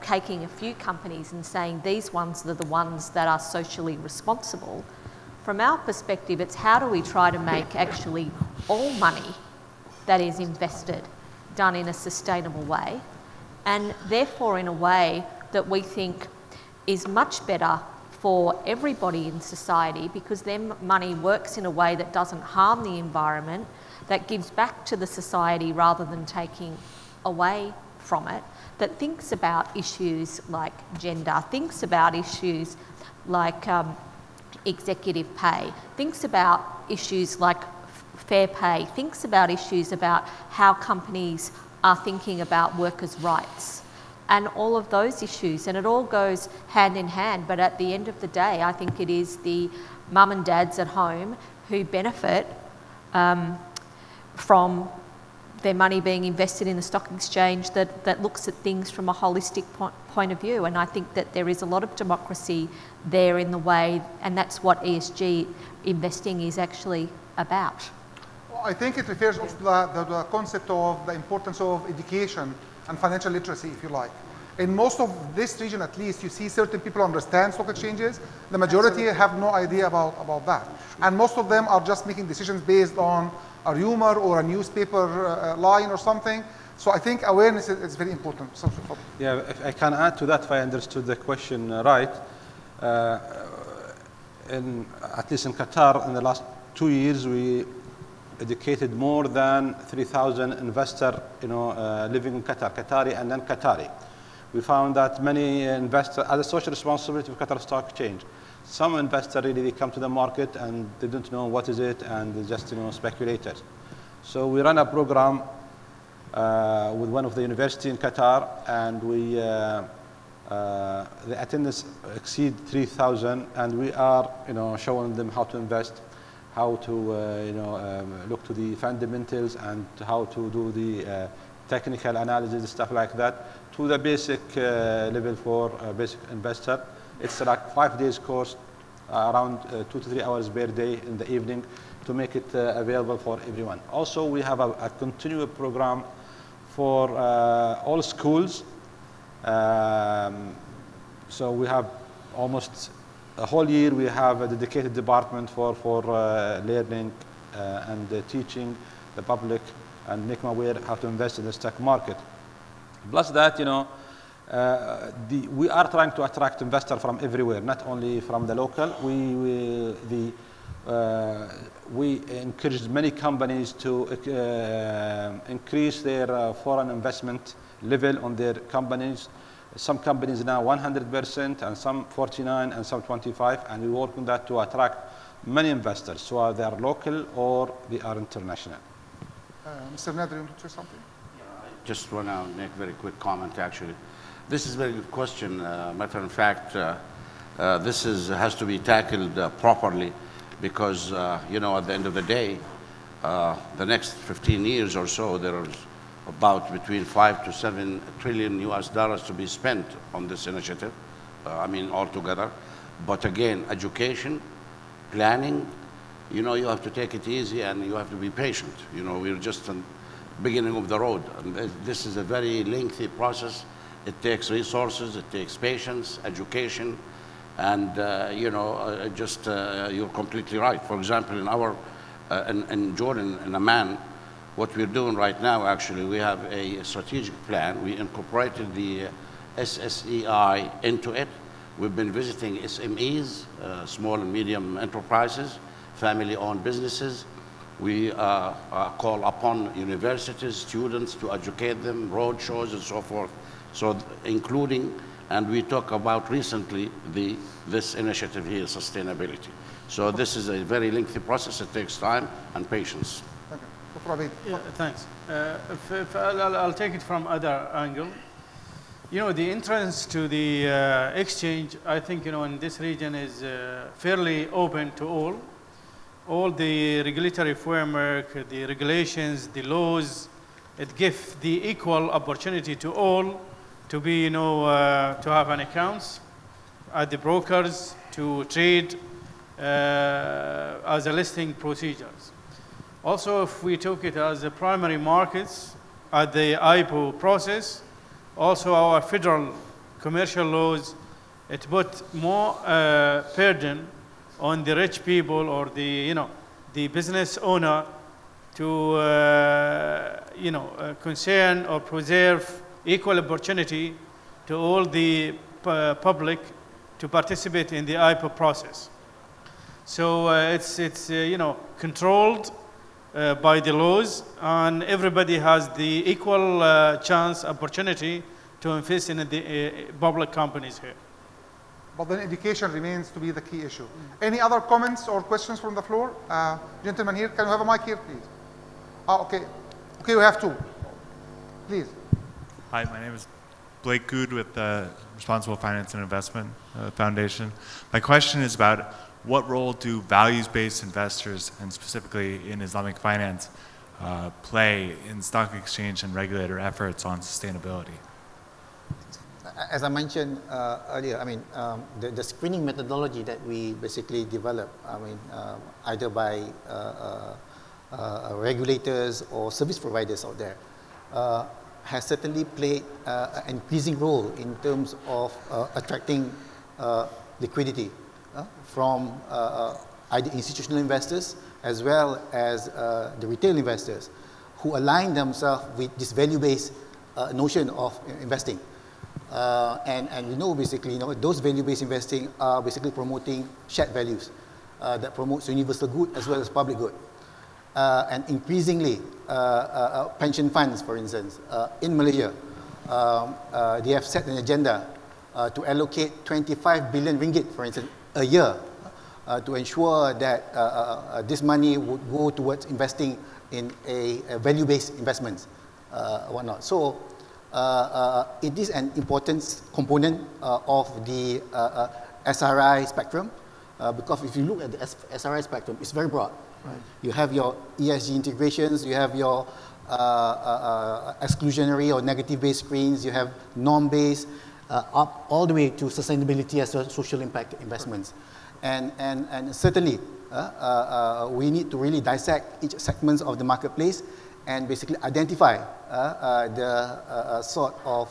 taking a few companies and saying these ones are the ones that are socially responsible. From our perspective, it's how do we try to make actually all money that is invested done in a sustainable way, and therefore in a way that we think is much better for everybody in society, because their money works in a way that doesn't harm the environment, that gives back to the society rather than taking away from it, that thinks about issues like gender, thinks about issues like executive pay, thinks about issues like fair pay, thinks about issues about how companies are thinking about workers' rights and all of those issues, and it all goes hand in hand. But at the end of the day, I think it is the mum and dads at home who benefit from their money being invested in the stock exchange that looks at things from a holistic point of view. And I think that there is a lot of democracy there in the way, and that's what ESG investing is actually about. I think it refers also to the concept of the importance of education and financial literacy, if you like. In most of this region, at least, you see certain people understand stock exchanges. The majority have no idea about that. And most of them are just making decisions based on a rumor or a newspaper line or something. So I think awareness is very important. Yeah, if I can add to that, if I understood the question right, at least in Qatar, in the last 2 years, we educated more than 3,000 investors, living in Qatar, Qatari and non-Qatari. We found that many investors, as a social responsibility of Qatar Stock Exchange, some investors really come to the market and they don't know what is it, and they just speculators. So we run a program with one of the university in Qatar, and the attendance exceed 3,000, and we are showing them how to invest, how to look to the fundamentals, and how to do the technical analysis, stuff like that, to the basic level for a basic investor. It's like 5 days course, around 2 to 3 hours per day in the evening, to make it available for everyone. Also, we have a continuous program for all schools. So we have almost a whole year, we have a dedicated department for learning and teaching the public and make them aware how to invest in the stock market. Plus that, we are trying to attract investors from everywhere, not only from the local. We encourage many companies to increase their foreign investment level on their companies. Some companies now 100%, and some 49%, and some 25%, and we work on that to attract many investors, so they are local or they are international. Mr. Nader, you want to say something? I just want to make a very quick comment, actually. This is a very good question. Matter of fact, this has to be tackled properly, because, at the end of the day, the next 15 years or so, there is about between 5 to 7 trillion US dollars to be spent on this initiative, altogether. But again, education, planning, you have to take it easy, and you have to be patient. We're just in the beginning of the road. And this is a very lengthy process. It takes resources, it takes patience, education, and you're completely right. For example, in Jordan, in Amman, What we're doing right now, actually, we have a strategic plan. We incorporated the SSEI into it. We've been visiting SMEs, small and medium enterprises, family-owned businesses. We call upon universities, students to educate them, road shows and so forth. So including, and we talk about recently this initiative here, sustainability. So this is a very lengthy process. It takes time and patience. Thank you. Yeah, thanks. If I'll take it from other angle. You know, the entrance to the exchange, I think, you know, in this region is fairly open to all. All the regulatory framework, the regulations, the laws, it gives the equal opportunity to all to be, you know, to have an accounts at the brokers, to trade as a listing procedures. Also, if we took it as the primary markets at the IPO process, also our federal commercial laws, it put more burden on the rich people or the, you know, the business owner to, you know, concern or preserve equal opportunity to all the public to participate in the IPO process. So it's you know, controlled by the laws, and everybody has the equal chance, opportunity to invest in the public companies here. But then education remains to be the key issue. Any other comments or questions from the floor? Gentleman here, can we have a mic here, please? Okay. Okay, we have two. Please. Hi, my name is Blake Good with the Responsible Finance and Investment Foundation. My question is about what role do values-based investors, and specifically in Islamic finance, play in stock exchange and regulator efforts on sustainability? As I mentioned earlier, I mean, the screening methodology that we basically develop, I mean, either by regulators or service providers out there, has certainly played an increasing role in terms of attracting liquidity from either institutional investors as well as the retail investors who align themselves with this value-based notion of investing. And we know basically, you know, those value-based investing are basically promoting shared values that promotes universal good as well as public good. And increasingly, pension funds, for instance, in Malaysia, they have set an agenda to allocate 25 billion ringgit, for instance, a year to ensure that this money would go towards investing in a value-based investments, whatnot. So it is an important component of the SRI spectrum, because if you look at the SRI spectrum, it's very broad. Right. You have your ESG integrations, you have your exclusionary or negative-based screens, you have norm-based, up all the way to sustainability as well, social impact investments. And certainly, we need to really dissect each segment of the marketplace and basically identify the sort of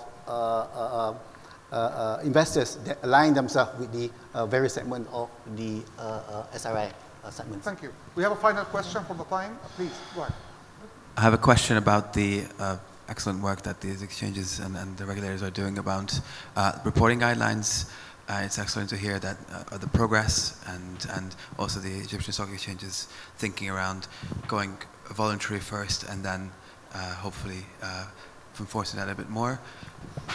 investors that align themselves with the various segment of the SRI segment. Thank you. We have a final question for the time. Please, go ahead. I have a question about the excellent work that these exchanges and the regulators are doing about reporting guidelines. It's excellent to hear that the progress and also the Egyptian Stock Exchange is thinking around going voluntary first and then hopefully enforcing that a bit more.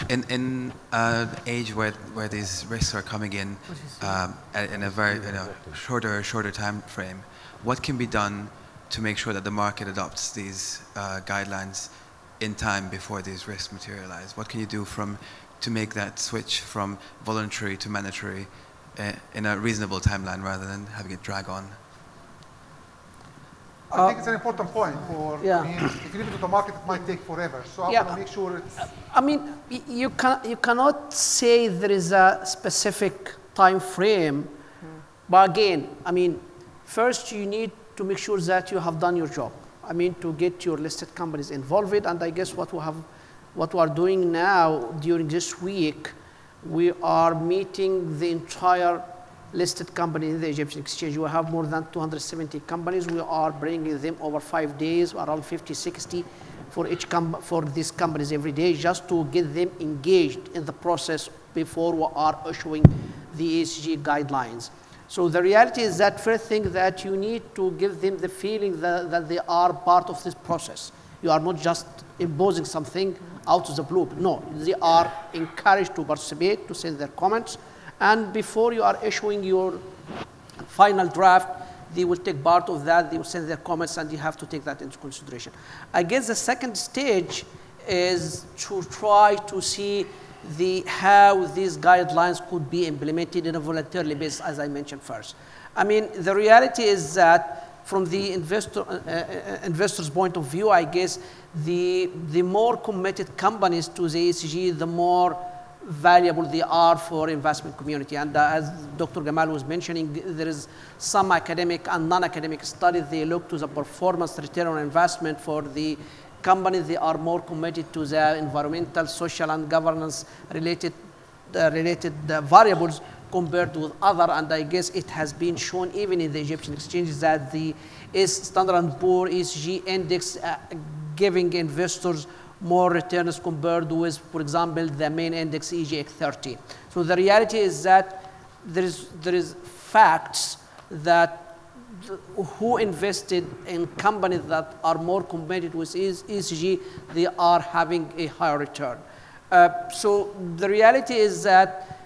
In an age where these risks are coming in a very shorter time frame, what can be done to make sure that the market adopts these guidelines in time before these risks materialize? What can you do to make that switch from voluntary to mandatory in a reasonable timeline rather than having it drag on? I think it's an important point for, I mean, if you leave it to the market, it might take forever. So I want to make sure it's... I mean, you cannot say there is a specific time frame, but again, I mean, first you need to make sure that you have done your job. I mean, to get your listed companies involved, and I guess what we are doing now during this week, we are meeting the entire listed companies in the Egyptian exchange. We have more than 270 companies. We are bringing them over 5 days, around 50, 60 for these companies every day, just to get them engaged in the process before we are issuing the ESG guidelines. So the reality is that first thing that you need to give them the feeling that they are part of this process. You are not just imposing something out of the blue. No, they are encouraged to participate, to send their comments, and before you are issuing your final draft, they will take part of that, they will send their comments, and you have to take that into consideration. I guess the second stage is to try to see how these guidelines could be implemented in a voluntarily basis, as I mentioned first. I mean, the reality is that from the investor's point of view, I guess the more committed companies to the ESG, the more valuable they are for investment community. And as Dr. Gamal was mentioning, there is some academic and non-academic studies. They look to the performance return on investment for the companies. They are more committed to the environmental, social, and governance related variables compared with other. And I guess it has been shown even in the Egyptian exchanges that the Standard & Poor's ESG index giving investors more returns compared with, for example, the main index EGX 30. So the reality is that there is facts that who invested in companies that are more committed with ESG, they are having a higher return. So the reality is that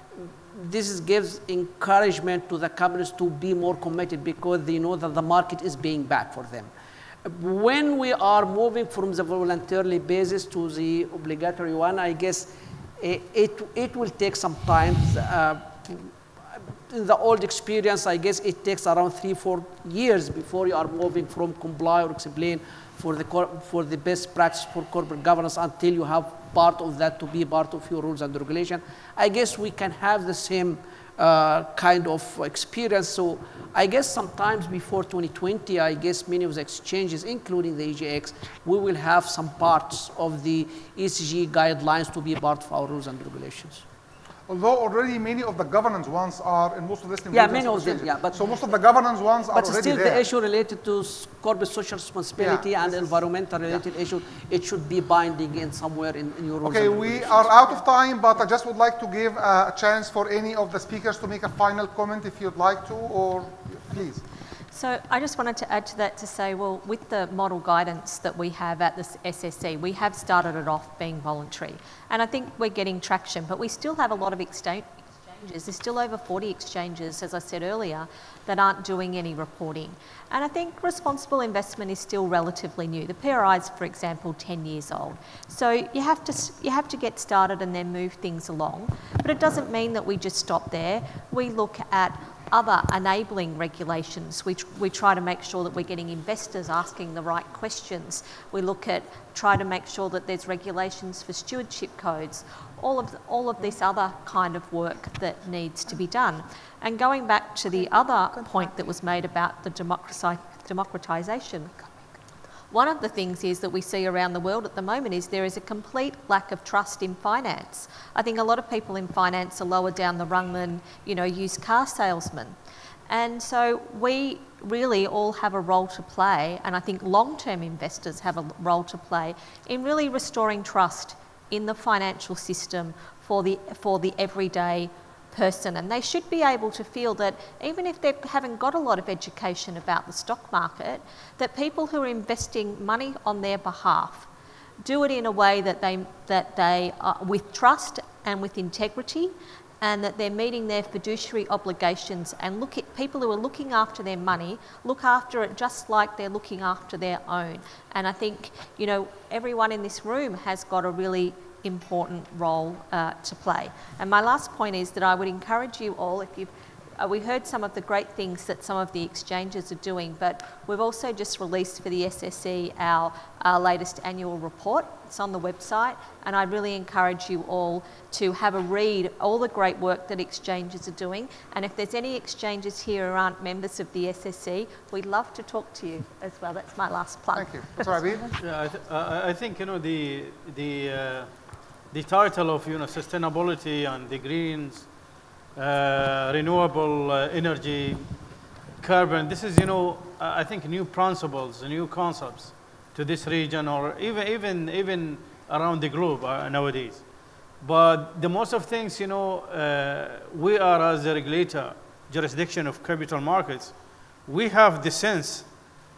this gives encouragement to the companies to be more committed because they know that the market is paying back for them. When we are moving from the voluntarily basis to the obligatory one, I guess it will take some time. In the old experience, I guess it takes around 3-4 years before you are moving from comply or explain for the best practice for corporate governance until you have part of that to be part of your rules and regulation. I guess we can have the same kind of experience. So I guess sometimes before 2020, I guess many of the exchanges, including the EGX, we will have some parts of the ESG guidelines to be part of our rules and regulations. Although already many of the governance ones are in most of this. Yeah, many of them. Yeah, but so most of the governance ones are already there. But still, the issue related to corporate social responsibility and environmental related issue, it should be binding in somewhere in your rules. Okay, we are out of time, but I just would like to give a chance for any of the speakers to make a final comment if you'd like to, or please. So I just wanted to add to that to say, well, with the model guidance that we have at the SSC, we have started it off being voluntary. And I think we're getting traction, but we still have a lot of exchanges. There's still over 40 exchanges, as I said earlier, that aren't doing any reporting. And I think responsible investment is still relatively new. The PRI is, for example, 10 years old. So you have to get started and then move things along. But it doesn't mean that we just stop there. We look at other enabling regulations. We try to make sure that we're getting investors asking the right questions. We look at try to make sure that there's regulations for stewardship codes, all of this other kind of work that needs to be done. And going back to the other point that was made about the democratisation, one of the things is that we see around the world at the moment is there is a complete lack of trust in finance. I think a lot of people in finance are lower down the rung than, used car salesmen. And so we really all have a role to play, and I think long-term investors have a role to play in really restoring trust in the financial system for the everyday person. And they should be able to feel that even if they haven't got a lot of education about the stock market, that people who are investing money on their behalf do it in a way that they with trust and with integrity, and that they're meeting their fiduciary obligations, and look at people who are looking after their money, look after it just like they're looking after their own. And I think, everyone in this room has got a really important role to play. And my last point is that I would encourage you all, if you've we heard some of the great things that some of the exchanges are doing, but we've also just released for the SSE our latest annual report. It's on the website, and I really encourage you all to have a read, all the great work that exchanges are doing. And if there's any exchanges here who aren't members of the SSE, we'd love to talk to you as well. That's my last plug. Thank you. Sorry, yeah, I think the title of sustainability and the greens renewable energy, carbon. This is, I think, new principles, new concepts to this region, or even around the globe nowadays. But the most of things, we are, as a regulator, jurisdiction of capital markets, we have the sense,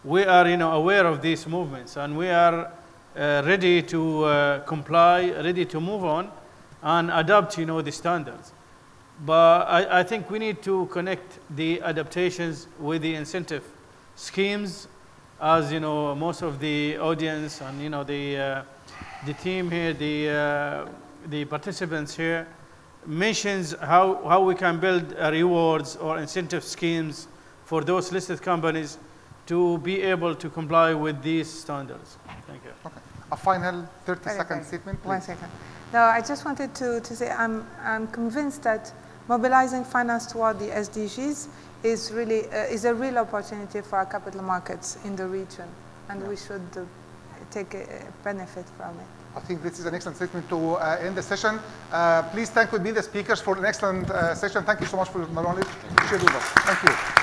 we are aware of these movements, and we are ready to comply, ready to move on and adapt the standards. But I think we need to connect the adaptations with the incentive schemes, as most of the audience and the team here, the participants here mentions how we can build rewards or incentive schemes for those listed companies to be able to comply with these standards. Thank you. Okay. A final 30-second statement, please. 1 second. No, I just wanted to say I'm convinced that mobilizing finance toward the SDGs is really is a real opportunity for our capital markets in the region, and we should take a benefit from it. I think this is an excellent statement to end the session. Please thank with me the speakers for an excellent session. Thank you so much for your knowledge. Thank you.